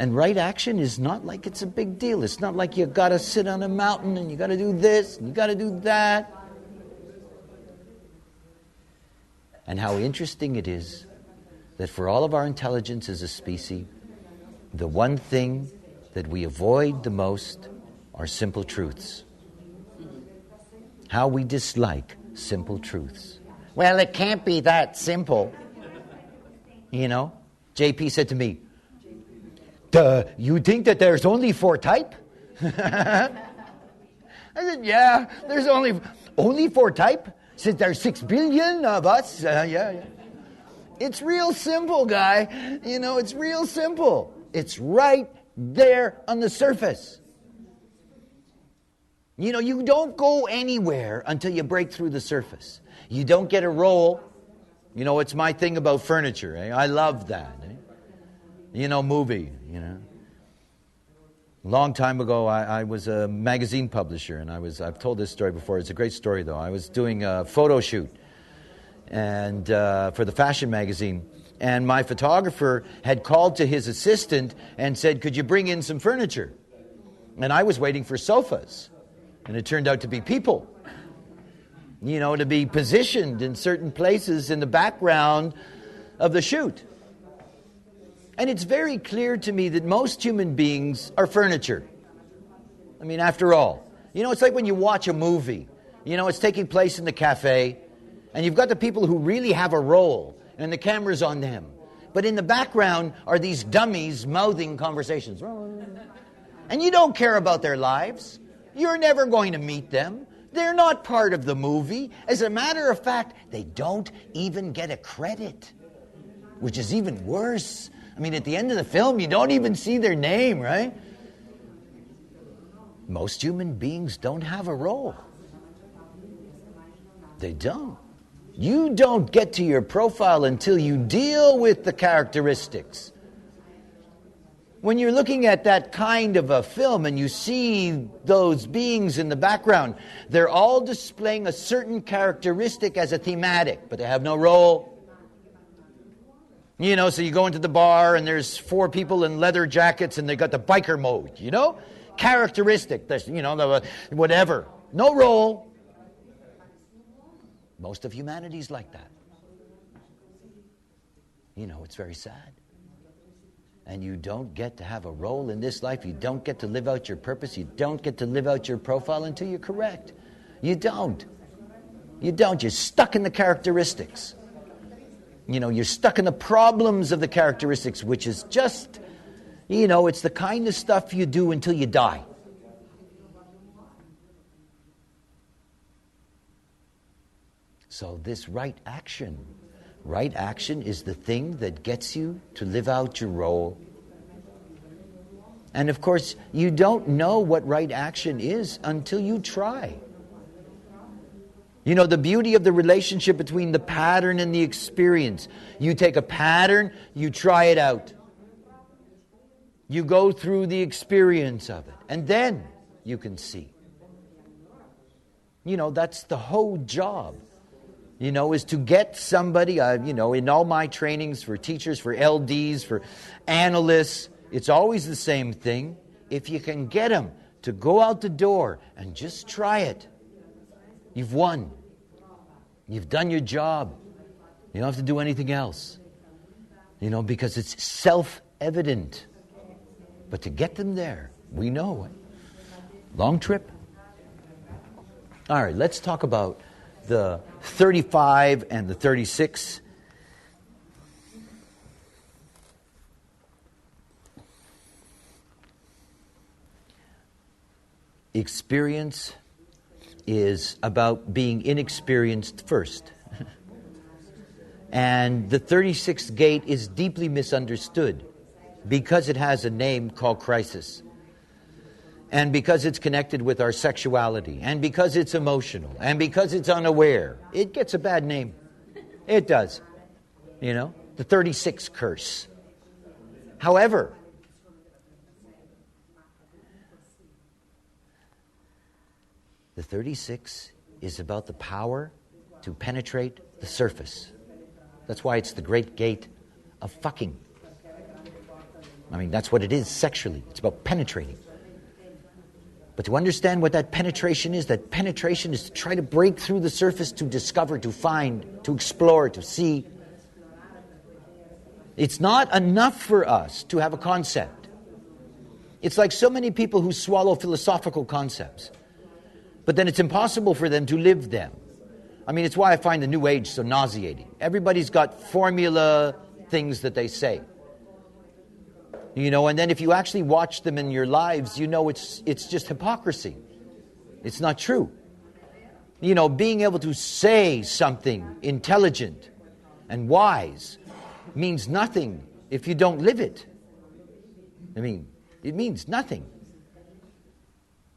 And right action is not like it's a big deal. It's not like you got to sit on a mountain and you got to do this and you got to do that. And how interesting it is that for all of our intelligence as a species, the one thing that we avoid the most are simple truths. How we dislike simple truths. Well, it can't be that simple. JP said to me, you think that there's only 4 type? I said, yeah, there's only 4 type? Since there's 6 billion of us? Yeah. It's real simple, guy. It's real simple. It's right there on the surface. You don't go anywhere until you break through the surface. You don't get a role. It's my thing about furniture. I love that. Movie. Long time ago, I was a magazine publisher, and I've told this story before. It's a great story, though. I was doing a photo shoot and for the fashion magazine, and my photographer had called to his assistant and said, could you bring in some furniture? And I was waiting for sofas, and it turned out to be people, to be positioned in certain places in the background of the shoot. And it's very clear to me that most human beings are furniture. After all, it's like when you watch a movie. It's taking place in the cafe, and you've got the people who really have a role, and the camera's on them. But in the background are these dummies mouthing conversations. And you don't care about their lives. You're never going to meet them. They're not part of the movie. As a matter of fact, they don't even get a credit, which is even worse. At the end of the film, you don't even see their name, right? Most human beings don't have a role. They don't. You don't get to your profile until you deal with the characteristics. When you're looking at that kind of a film and you see those beings in the background, they're all displaying a certain characteristic as a thematic, but they have no role. So you go into the bar and there's 4 people in leather jackets and they got the biker mode, Characteristic, whatever. No role. Most of humanity's like that. It's very sad. And you don't get to have a role in this life. You don't get to live out your purpose. You don't get to live out your profile until you're correct. You don't. You're stuck in the characteristics. You're stuck in the problems of the characteristics, which is just, it's the kind of stuff you do until you die. So this right action is the thing that gets you to live out your role. And of course, you don't know what right action is until you try. The beauty of the relationship between the pattern and the experience. You take a pattern, you try it out. You go through the experience of it, and then you can see. That's the whole job, is to get somebody, in all my trainings for teachers, for LDs, for analysts, it's always the same thing. If you can get them to go out the door and just try it, you've won. You've done your job. You don't have to do anything else. Because it's self-evident. But to get them there, we know. Long trip. All right, let's talk about the 35 and the 36. Experience is about being inexperienced first. And the 36th gate is deeply misunderstood because it has a name called crisis. And because it's connected with our sexuality. And because it's emotional. And because it's unaware. It gets a bad name. It does. The 36 curse. However, the 36 is about the power to penetrate the surface. That's why it's the great gate of fucking. That's what it is sexually. It's about penetrating. But to understand what that penetration is to try to break through the surface, to discover, to find, to explore, to see. It's not enough for us to have a concept. It's like so many people who swallow philosophical concepts. But then it's impossible for them to live them. It's why I find the New Age so nauseating. Everybody's got formula things that they say. And then if you actually watch them in your lives, it's just hypocrisy. It's not true. Being able to say something intelligent and wise means nothing if you don't live it. It means nothing.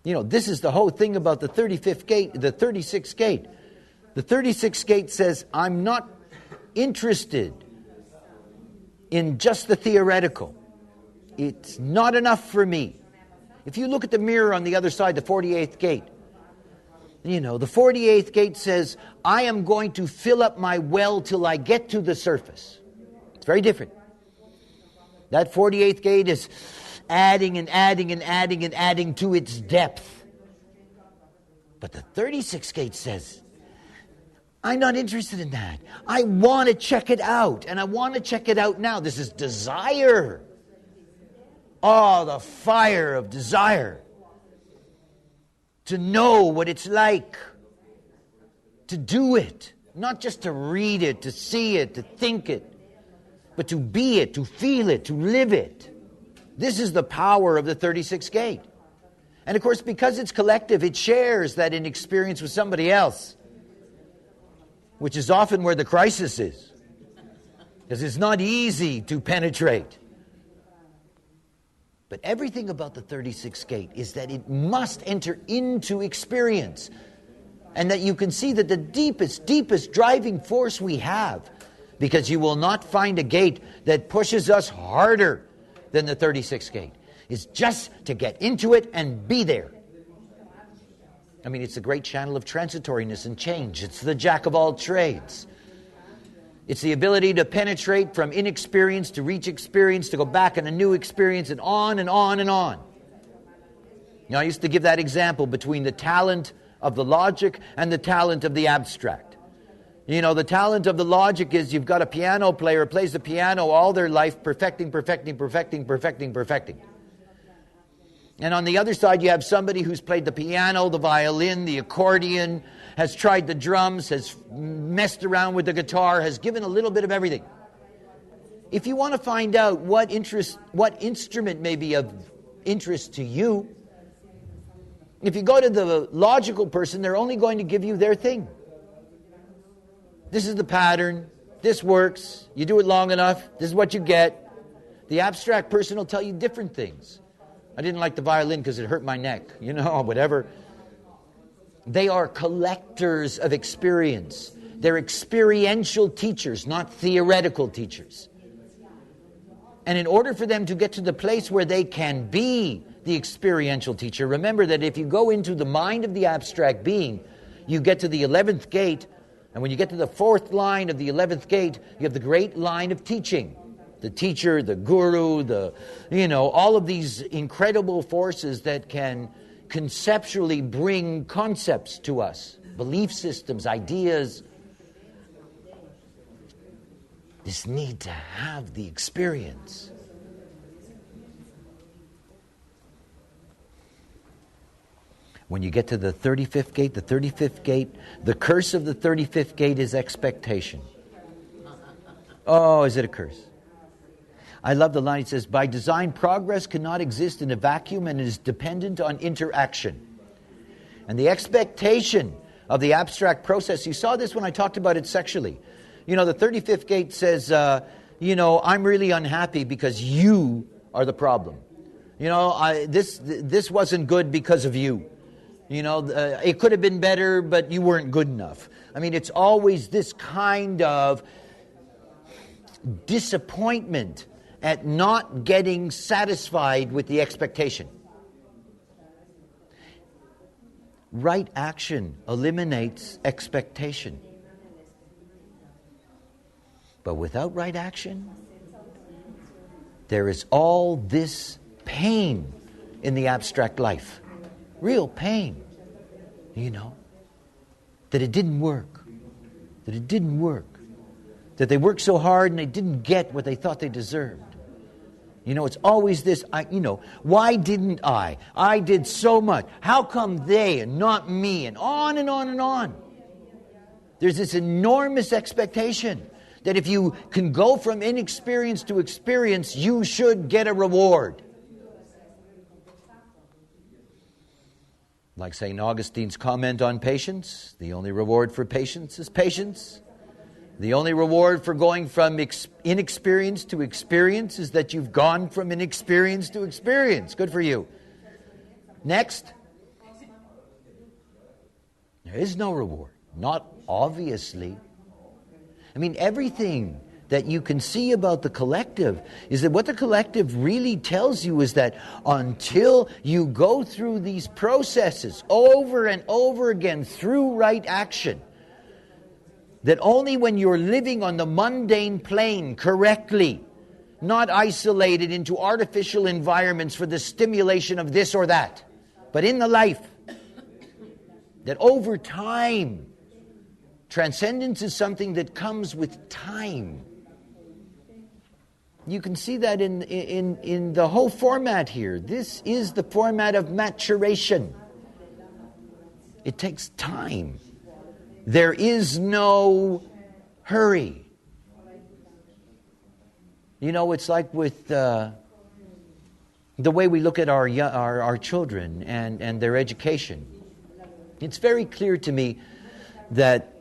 This is the whole thing about the 35th gate, the 36th gate. The 36th gate says, I'm not interested in just the theoretical. It's not enough for me. If you look at the mirror on the other side, the 48th gate, the 48th gate says, I am going to fill up my well till I get to the surface. It's very different. That 48th gate is adding and adding and adding and adding to its depth. But the 36th gate says, I'm not interested in that. I want to check it out, and I want to check it out now. This is desire. Oh, the fire of desire. To know what it's like. To do it. Not just to read it, to see it, to think it, but to be it, to feel it, to live it. This is the power of the 36th gate. And of course, because it's collective, it shares that in experience with somebody else, which is often where the crisis is. Because it's not easy to penetrate. But everything about the 36th gate is that it must enter into experience. And that you can see that the deepest driving force we have, because you will not find a gate that pushes us harder than the 36th gate, is just to get into it and be there. It's the great channel of transitoriness and change. It's the jack of all trades. It's the ability to penetrate from inexperience to reach experience, to go back in a new experience, and on and on and on. I used to give that example between the talent of the logic and the talent of the abstract. The talent of the logic is you've got a piano player who plays the piano all their life, perfecting. And on the other side, you have somebody who's played the piano, the violin, the accordion, has tried the drums, has messed around with the guitar, has given a little bit of everything. If you want to find out what instrument may be of interest to you, if you go to the logical person, they're only going to give you their thing. This is the pattern. This works. You do it long enough. This is what you get. The abstract person will tell you different things. I didn't like the violin because it hurt my neck. Whatever. They are collectors of experience. They're experiential teachers, not theoretical teachers. And in order for them to get to the place where they can be the experiential teacher, remember that if you go into the mind of the abstract being, you get to the 11th gate, and when you get to the 4th line of the 11th gate, you have the great line of teaching. The teacher, the guru, all of these incredible forces that can conceptually bring concepts to us, belief systems, ideas. This need to have the experience. When you get to the 35th gate, the curse of the 35th gate is expectation. Oh, is it a curse? I love the line. It says, by design, progress cannot exist in a vacuum and is dependent on interaction. And the expectation of the abstract process, you saw this when I talked about it sexually. The 35th gate says, I'm really unhappy because you are the problem. This wasn't good because of you. It could have been better, but you weren't good enough. It's always this kind of disappointment at not getting satisfied with the expectation. Right action eliminates expectation. But without right action, there is all this pain in the abstract life. Real pain, that it didn't work. That they worked so hard and they didn't get what they thought they deserved. It's always this, why didn't I? I did so much. How come they and not me? And on and on and on. There's this enormous expectation that if you can go from inexperience to experience, you should get a reward. Like St. Augustine's comment on patience, the only reward for patience is patience. The only reward for going from inexperience to experience is that you've gone from inexperience to experience. Good for you. Next. There is no reward. Not obviously. I mean, everything that you can see about the collective is that what the collective really tells you is that until you go through these processes over and over again through right action, that only when you're living on the mundane plane correctly, not isolated into artificial environments for the stimulation of this or that, but in the life, that over time, transcendence is something that comes with time. You can see that in the whole format here. This is the format of maturation. It takes time. There is no hurry. You know, it's like with the way we look at our children and their education. It's very clear to me that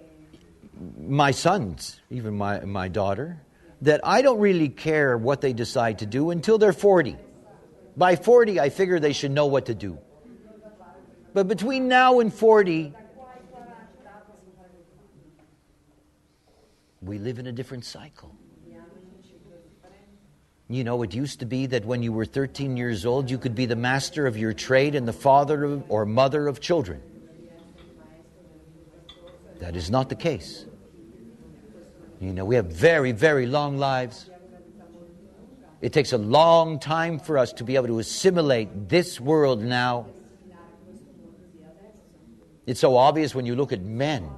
my sons, even my daughter, that I don't really care what they decide to do until they're 40. By 40, I figure they should know what to do. But between now and 40, we live in a different cycle. You know, it used to be that when you were 13 years old, you could be the master of your trade and the father or mother of children. That is not the case. You know, we have very, very long lives. It takes a long time for us to be able to assimilate this world now. It's so obvious when you look at men,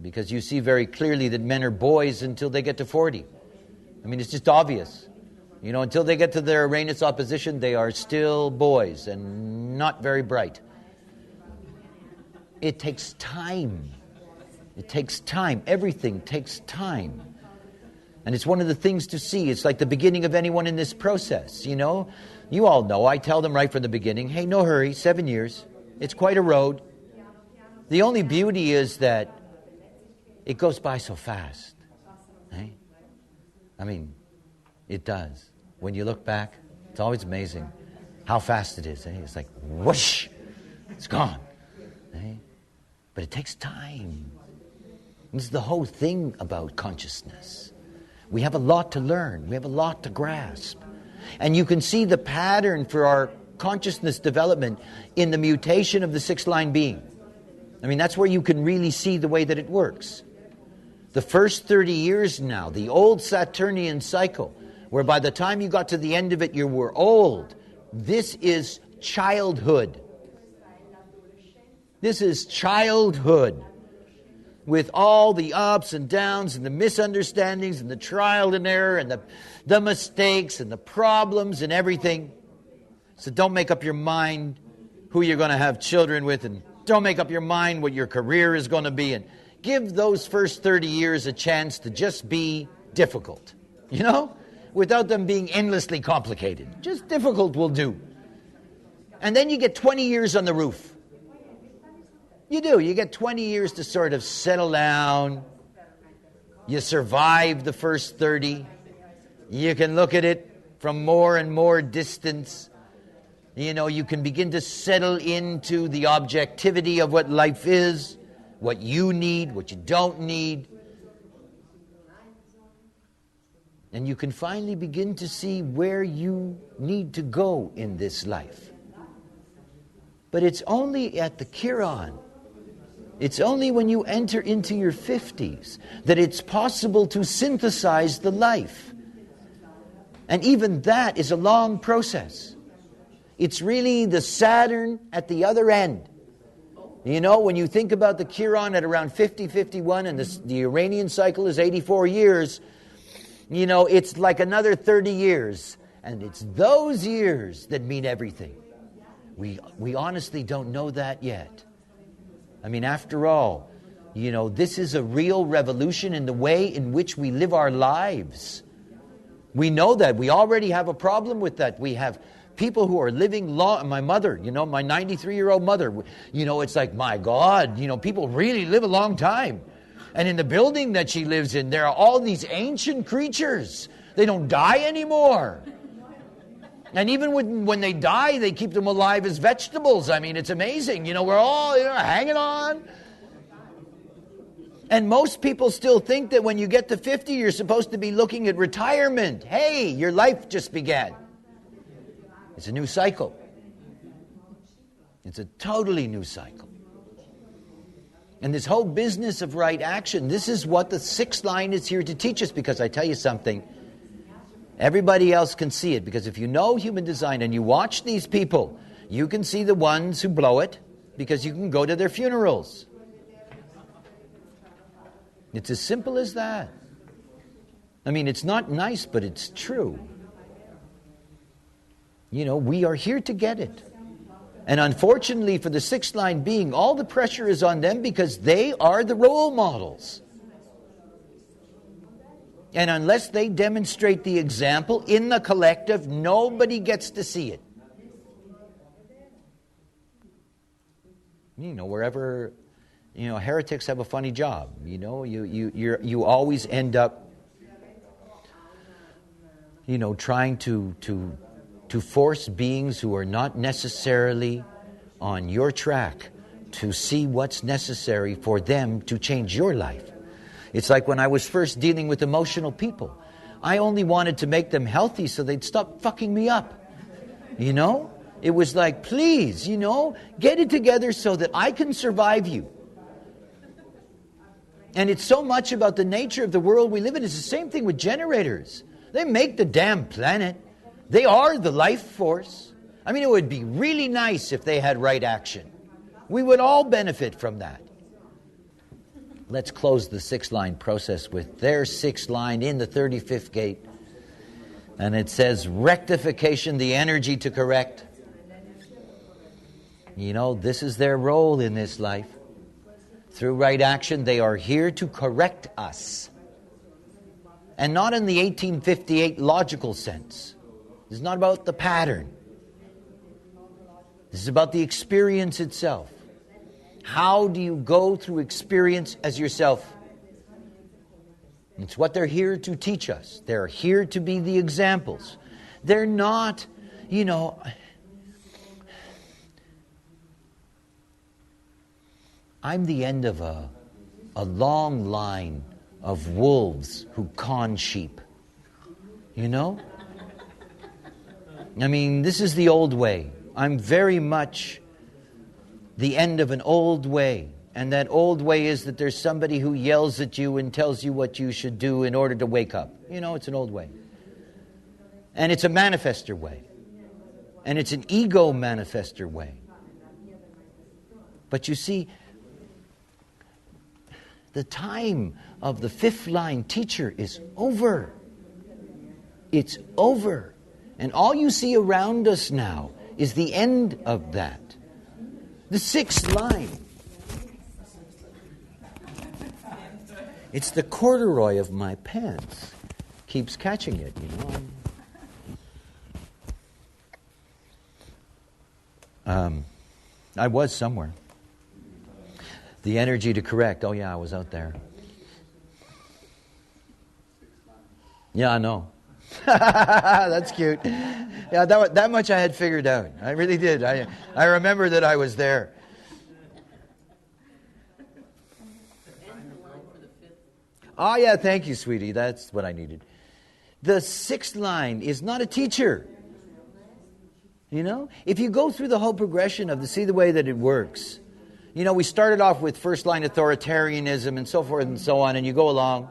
because you see very clearly that men are boys until they get to 40. I mean, it's just obvious. You know, until they get to their Uranus opposition, they are still boys and not very bright. It takes time. It takes time. Everything takes time. And it's one of the things to see. It's like the beginning of anyone in this process, you know. You all know, I tell them right from the beginning, hey, no hurry, 7 years. It's quite a road. The only beauty is that it goes by so fast. Eh? I mean, it does. When you look back, it's always amazing how fast it is. Eh? It's like, whoosh, it's gone. Eh? But it takes time. This is the whole thing about consciousness. We have a lot to learn. We have a lot to grasp. And you can see the pattern for our consciousness development in the mutation of the sixth line being. I mean, that's where you can really see the way that it works. The first 30 years now, the old Saturnian cycle, where by the time you got to the end of it, you were old. This is childhood. This is childhood. With all the ups and downs and the misunderstandings and the trial and error and the mistakes and the problems and everything. So don't make up your mind who you're going to have children with, and don't make up your mind what your career is going to be, and give those first 30 years a chance to just be difficult, you know, without them being endlessly complicated. Just difficult will do. And then you get 20 years on the roof. You do. You get 20 years to sort of settle down. You survive the first 30. You can look at it from more and more distance. You know, you can begin to settle into the objectivity of what life is, what you need, what you don't need. And you can finally begin to see where you need to go in this life. But it's only at the Chiron. It's only when you enter into your 50s that it's possible to synthesize the life. And even that is a long process. It's really the Saturn at the other end. You know, when you think about the Chiron at around 50, 51, and the Uranian cycle is 84 years, you know, it's like another 30 years. And it's those years that mean everything. We honestly don't know that yet. I mean, after all, You know, this is a real revolution in the way in which we live our lives. We know that. We already have a problem with that. We have people who are living long. My mother, you know, my 93-year-old mother, you know, it's like, my God, you know, people really live a long time. And in the building that she lives in, there are all these ancient creatures. They don't die anymore. And even when they die, they keep them alive as vegetables. I mean, it's amazing. You know, we're all, you know, hanging on. And most people still think that when you get to 50, you're supposed to be looking at retirement. Hey, your life just began. It's a new cycle. It's a totally new cycle. And this whole business of right action, this is what the sixth line is here to teach us, because I tell you something, everybody else can see it, because if you know human design and you watch these people, you can see the ones who blow it, because you can go to their funerals. It's as simple as that. I mean, it's not nice, but it's true. You know, we are here to get it. And unfortunately for the sixth line being, all the pressure is on them because they are the role models. And unless they demonstrate the example in the collective, nobody gets to see it. You know, wherever, you know, heretics have a funny job. You know, you always end up, you know, trying to force beings who are not necessarily on your track to see what's necessary for them to change your life. It's like when I was first dealing with emotional people. I only wanted to make them healthy so they'd stop fucking me up. You know? It was like, please, you know, get it together so that I can survive you. And it's so much about the nature of the world we live in. It's the same thing with generators. They make the damn planet. They are the life force. I mean, it would be really nice if they had right action. We would all benefit from that. Let's close the sixth line process with their sixth line in the 35th gate. And it says, rectification, the energy to correct. You know, this is their role in this life. Through right action, they are here to correct us. And not in the 1858 logical sense. This is not about the pattern. This is about the experience itself. How do you go through experience as yourself? It's what they're here to teach us. They're here to be the examples. They're not, you know, I'm the end of a long line of wolves who con sheep. You know? I mean, this is the old way. I'm very much the end of an old way. And that old way is that there's somebody who yells at you and tells you what you should do in order to wake up. You know, it's an old way. And it's a manifester way. And it's an ego manifester way. But you see, the time of the fifth line teacher is over. It's over. And all you see around us now is the end of that. The sixth line. It's the corduroy of my pants. Keeps catching it, you know. I was somewhere. The energy to correct. Oh yeah, I was out there. Yeah, I know. That's cute. Yeah, that much I had figured out. I really did. I remember that I was there. Oh yeah, thank you, sweetie. That's what I needed. The sixth line is not a teacher. You know? If you go through the whole progression see the way that it works. You know, we started off with first line authoritarianism and so forth and so on, and you go along.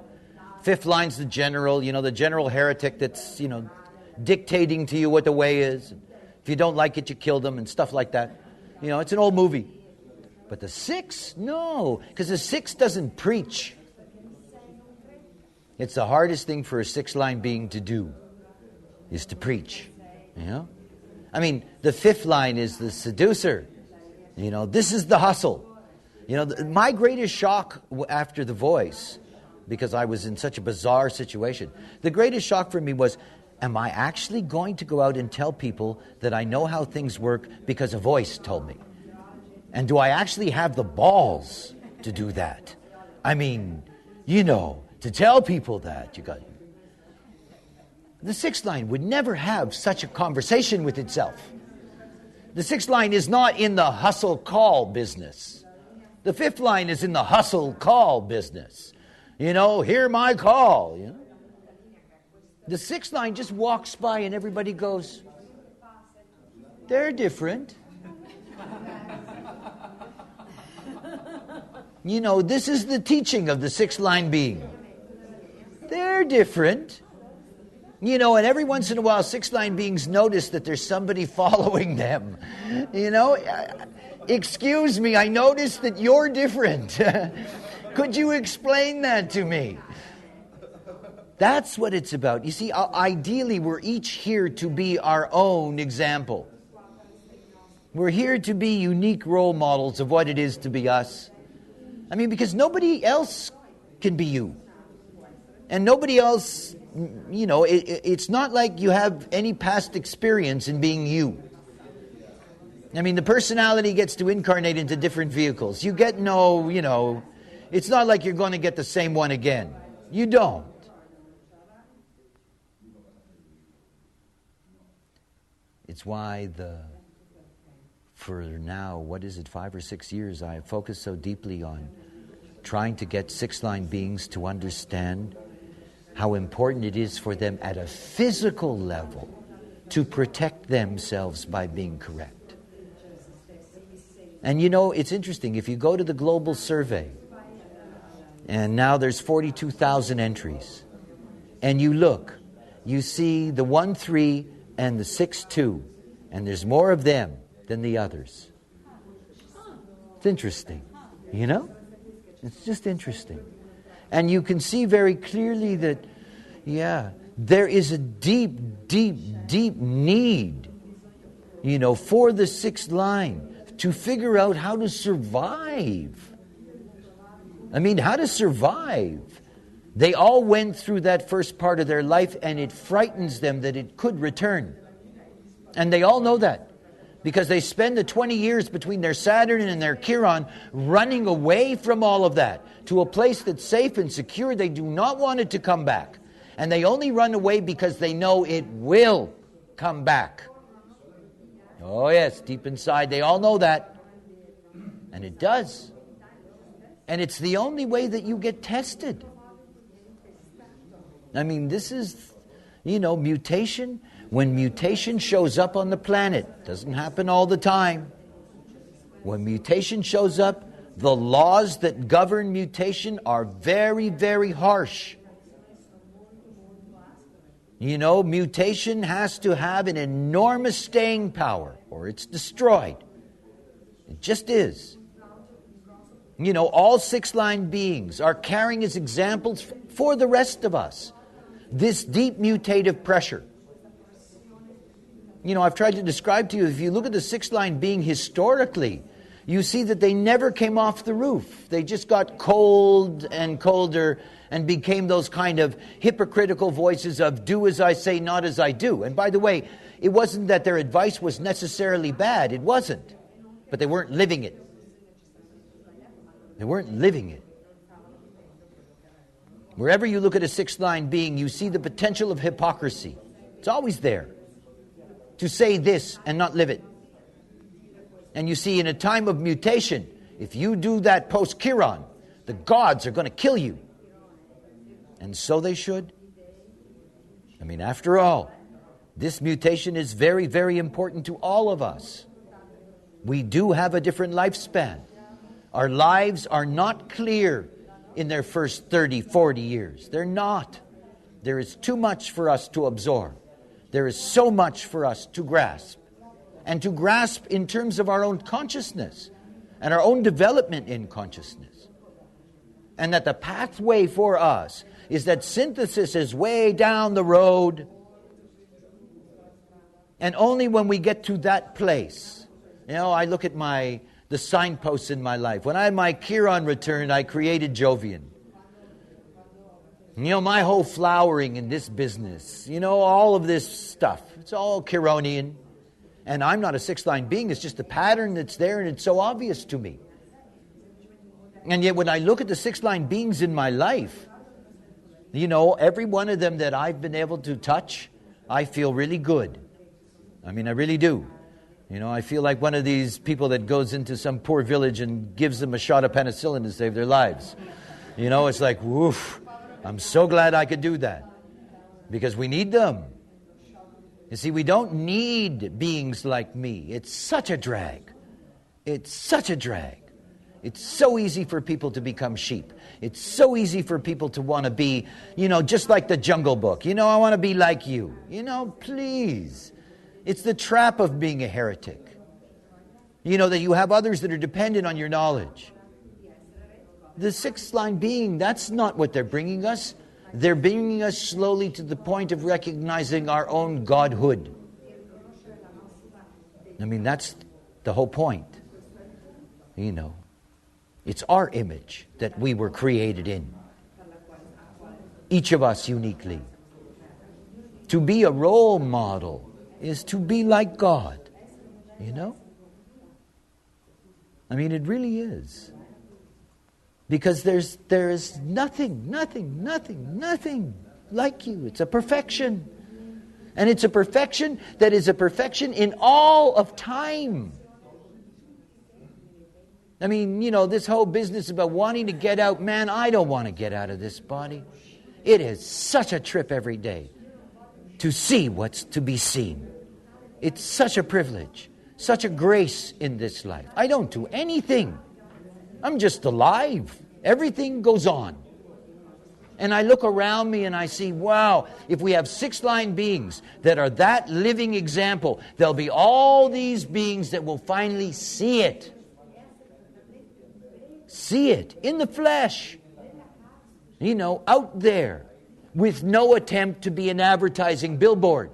Fifth line's the general, you know, the general heretic that's, you know, dictating to you what the way is. If you don't like it, you kill them and stuff like that. You know, it's an old movie. But the sixth, no, because the sixth doesn't preach. It's the hardest thing for a sixth line being to do, is to preach. You know? I mean, the fifth line is the seducer. You know, this is the hustle. You know, my greatest shock after The Voice, because I was in such a bizarre situation, the greatest shock for me was, am I actually going to go out and tell people that I know how things work because a voice told me? And do I actually have the balls to do that? I mean, you know, to tell people that, you got... The Sixth Line would never have such a conversation with itself. The Sixth Line is not in the hustle call business. The Fifth Line is in the hustle call business. You know, hear my call. You know? The Sixth Line just walks by and everybody goes, they're different. You know, this is the teaching of the Sixth Line being. They're different. You know, and every once in a while, Sixth Line beings notice that there's somebody following them. You know, excuse me, I noticed that you're different. Could you explain that to me? That's what it's about. You see, ideally, we're each here to be our own example. We're here to be unique role models of what it is to be us. I mean, because nobody else can be you. And nobody else, you know, it's not like you have any past experience in being you. I mean, the personality gets to incarnate into different vehicles. You get no, you know, it's not like you're going to get the same one again. You don't. It's why for now, what is it, 5 or 6 years, I have focused so deeply on trying to get Sixth Line beings to understand how important it is for them at a physical level to protect themselves by being correct. And you know, it's interesting, if you go to the global survey, and now there's 42,000 entries, and you look, you see the 1-3 and the 6-2, and there's more of them than the others. It's interesting, you know? It's just interesting. And you can see very clearly that, yeah, there is a deep, deep, deep need, you know, for the Sixth Line to figure out how to survive. I mean, how to survive. They all went through that first part of their life, and it frightens them that it could return. And they all know that, because they spend the 20 years between their Saturn and their Chiron running away from all of that to a place that's safe and secure. They do not want it to come back. And they only run away because they know it will come back. Oh yes, deep inside they all know that. And it does. And it's the only way that you get tested. I mean, this is, you know, mutation. When mutation shows up on the planet, doesn't happen all the time. When mutation shows up, the laws that govern mutation are very, very harsh. You know, mutation has to have an enormous staying power, or it's destroyed. It just is. You know, all Sixth Line beings are carrying as examples for the rest of us this deep mutative pressure. You know, I've tried to describe to you, if you look at the Sixth Line being historically, you see that they never came off the roof. They just got cold and colder and became those kind of hypocritical voices of do as I say, not as I do. And by the way, it wasn't that their advice was necessarily bad. It wasn't. But they weren't living it. They weren't living it. Wherever you look at a Sixth Line being, you see the potential of hypocrisy. It's always there. To say this and not live it. And you see, in a time of mutation, if you do that post-Chiron, the gods are going to kill you. And so they should. I mean, after all, this mutation is very, very important to all of us. We do have a different lifespan. Our lives are not clear in their first 30, 40 years. They're not. There is too much for us to absorb. There is so much for us to grasp. And to grasp in terms of our own consciousness and our own development in consciousness. And that the pathway for us is that synthesis is way down the road. And only when we get to that place, you know, I look at the the signposts in my life. When I had my Chiron return, I created Jovian. You know, my whole flowering in this business, you know, all of this stuff, it's all Chironian. And I'm not a sixth line being, it's just a pattern that's there and it's so obvious to me. And yet when I look at the sixth line beings in my life, you know, every one of them that I've been able to touch, I feel really good. I mean, I really do. You know, I feel like one of these people that goes into some poor village and gives them a shot of penicillin to save their lives. You know, it's like, woof, I'm so glad I could do that. Because we need them. You see, we don't need beings like me. It's such a drag. It's such a drag. It's so easy for people to become sheep. It's so easy for people to want to be, you know, just like the Jungle Book. You know, I want to be like you. You know, please. It's the trap of being a heretic. You know, that you have others that are dependent on your knowledge. The sixth line being, that's not what they're bringing us. They're bringing us slowly to the point of recognizing our own godhood. I mean, that's the whole point. You know, it's our image that we were created in. Each of us uniquely. To be a role model is to be like God. You know? I mean, it really is. Because there is nothing like you. It's a perfection. And it's a perfection that is a perfection in all of time. I mean, you know, this whole business about wanting to get out, man, I don't want to get out of this body. It is such a trip every day to see what's to be seen. It's such a privilege, such a grace in this life. I don't do anything. I'm just alive. Everything goes on. And I look around me and I see, wow, if we have sixth line beings that are that living example, there'll be all these beings that will finally see it. See it in the flesh. You know, out there with no attempt to be an advertising billboard.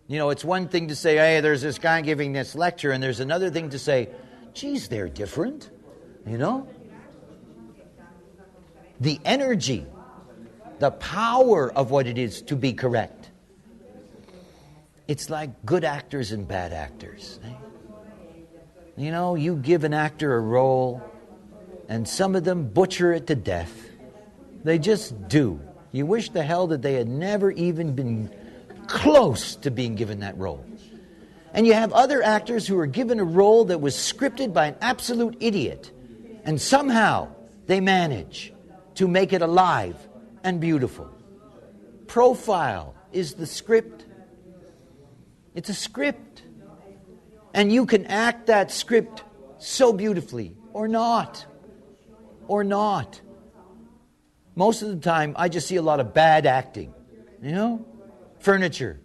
You know, it's one thing to say, hey, there's this guy giving this lecture, and there's another thing to say, geez, they're different, you know? The energy, the power of what it is to be correct. It's like good actors and bad actors. Eh? You know, you give an actor a role, and some of them butcher it to death. They just do. You wish to hell that they had never even been close to being given that role. And you have other actors who are given a role that was scripted by an absolute idiot. And somehow they manage to make it alive and beautiful. Profile is the script. It's a script. And you can act that script so beautifully or not. Or not. Most of the time I just see a lot of bad acting. You know? Furniture.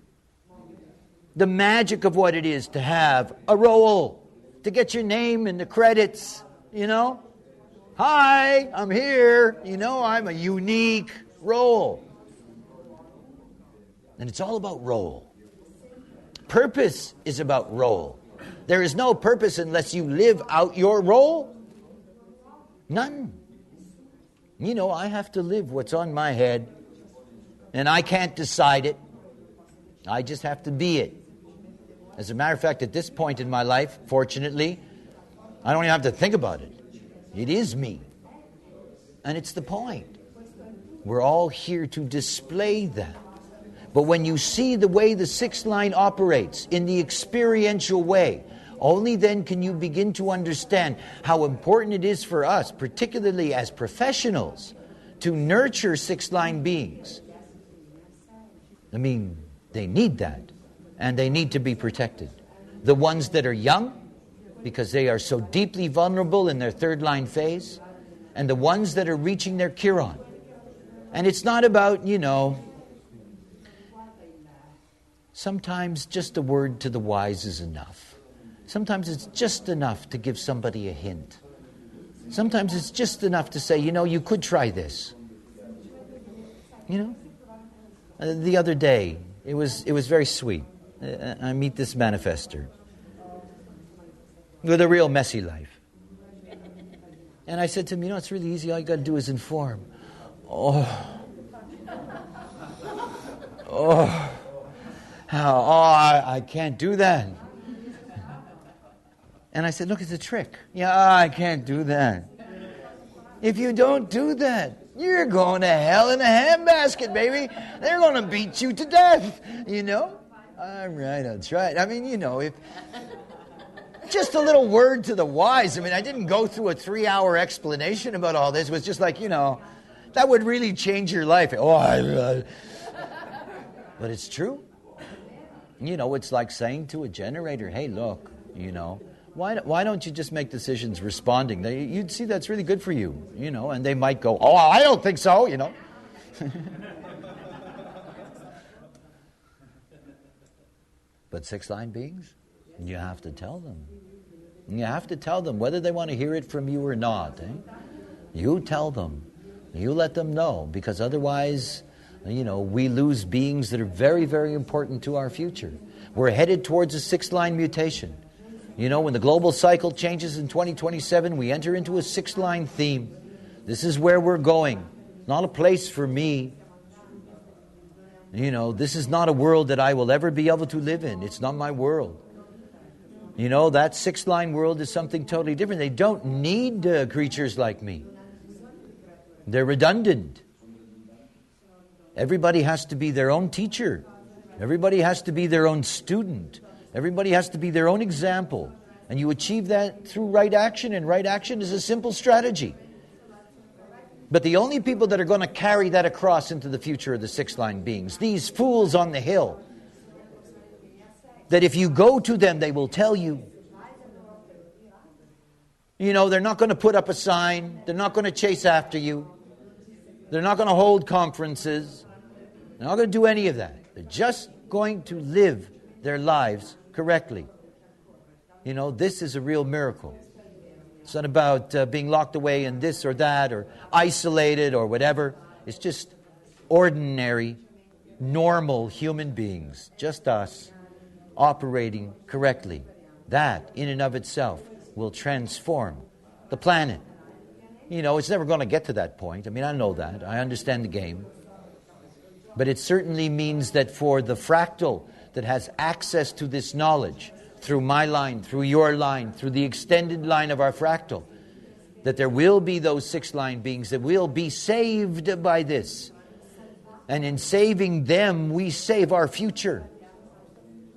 The magic of what it is to have a role, to get your name in the credits, you know. Hi, I'm here. You know, I'm a unique role. And it's all about role. Purpose is about role. There is no purpose unless you live out your role. None. You know, I have to live what's on my head, and I can't decide it. I just have to be it. As a matter of fact, at this point in my life, fortunately, I don't even have to think about it. It is me. And it's the point. We're all here to display that. But when you see the way the sixth line operates in the experiential way, only then can you begin to understand how important it is for us, particularly as professionals, to nurture sixth line beings. I mean, they need that, and they need to be protected. The ones that are young, because they are so deeply vulnerable in their third line phase, and the ones that are reaching their Chiron. And it's not about, you know, sometimes just a word to the wise is enough. Sometimes it's just enough to give somebody a hint. Sometimes it's just enough to say, you know, you could try this. You know? The other day, it was very sweet. I meet this manifester. with a real messy life. And I said to him, it's really easy. All you got to do is inform. I can't do that. And I said, look, it's a trick. I can't do that. If you don't do that, you're going to hell in a handbasket, baby. They're going to beat you to death, All right, that's right. I mean, if... Just a little word to the wise. I mean, I didn't go through a 3-hour explanation about all this. It was just like, that would really change your life. But it's true. It's like saying to a generator, hey, look, why don't you just make decisions responding? You'd see that's really good for you, and they might go, I don't think so, But six-line beings, you have to tell them. You have to tell them whether they want to hear it from you or not. You tell them. You let them know, because otherwise, we lose beings that are very, very important to our future. We're headed towards a six-line mutation. When the global cycle changes in 2027, we enter into a six-line theme. This is where we're going. Not a place for me. This is not a world that I will ever be able to live in. It's not my world. That six-line world is something totally different. They don't need creatures like me. They're redundant. Everybody has to be their own teacher. Everybody has to be their own student. Everybody has to be their own example. And you achieve that through right action, and right action is a simple strategy. But the only people that are going to carry that across into the future are the six-line beings. These fools on the hill. That if you go to them, they will tell you. They're not going to put up a sign. They're not going to chase after you. They're not going to hold conferences. They're not going to do any of that. They're just going to live their lives correctly. This is a real miracle. It's not about being locked away in this or that or isolated or whatever. It's just ordinary, normal human beings, just us, operating correctly. That, in and of itself, will transform the planet. It's never going to get to that point. I mean, I know that. I understand the game. But it certainly means that for the fractal that has access to this knowledge, through my line, through your line, through the extended line of our fractal, that there will be those six-line beings that will be saved by this. And in saving them, we save our future.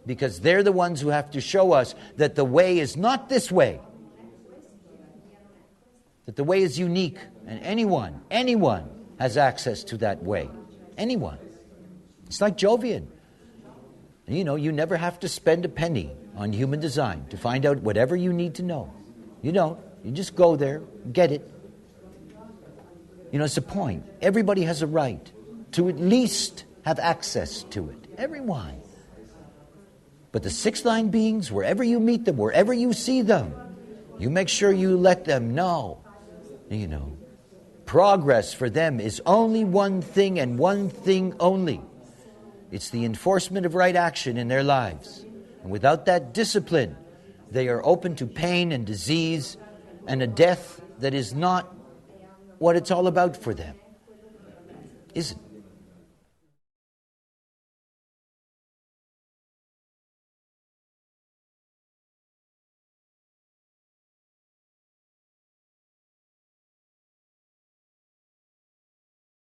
Because they're the ones who have to show us that the way is not this way. That the way is unique, and anyone has access to that way. Anyone. It's like Jovian. You never have to spend a penny on human design to find out whatever you need to know. You don't. You just go there, get it. It's a point. Everybody has a right to at least have access to it. Everyone. But the six-line beings, wherever you meet them, wherever you see them, you make sure you let them know. Progress for them is only one thing and one thing only. It's the enforcement of right action in their lives. And without that discipline, they are open to pain and disease and a death that is not what it's all about for them. Isn't.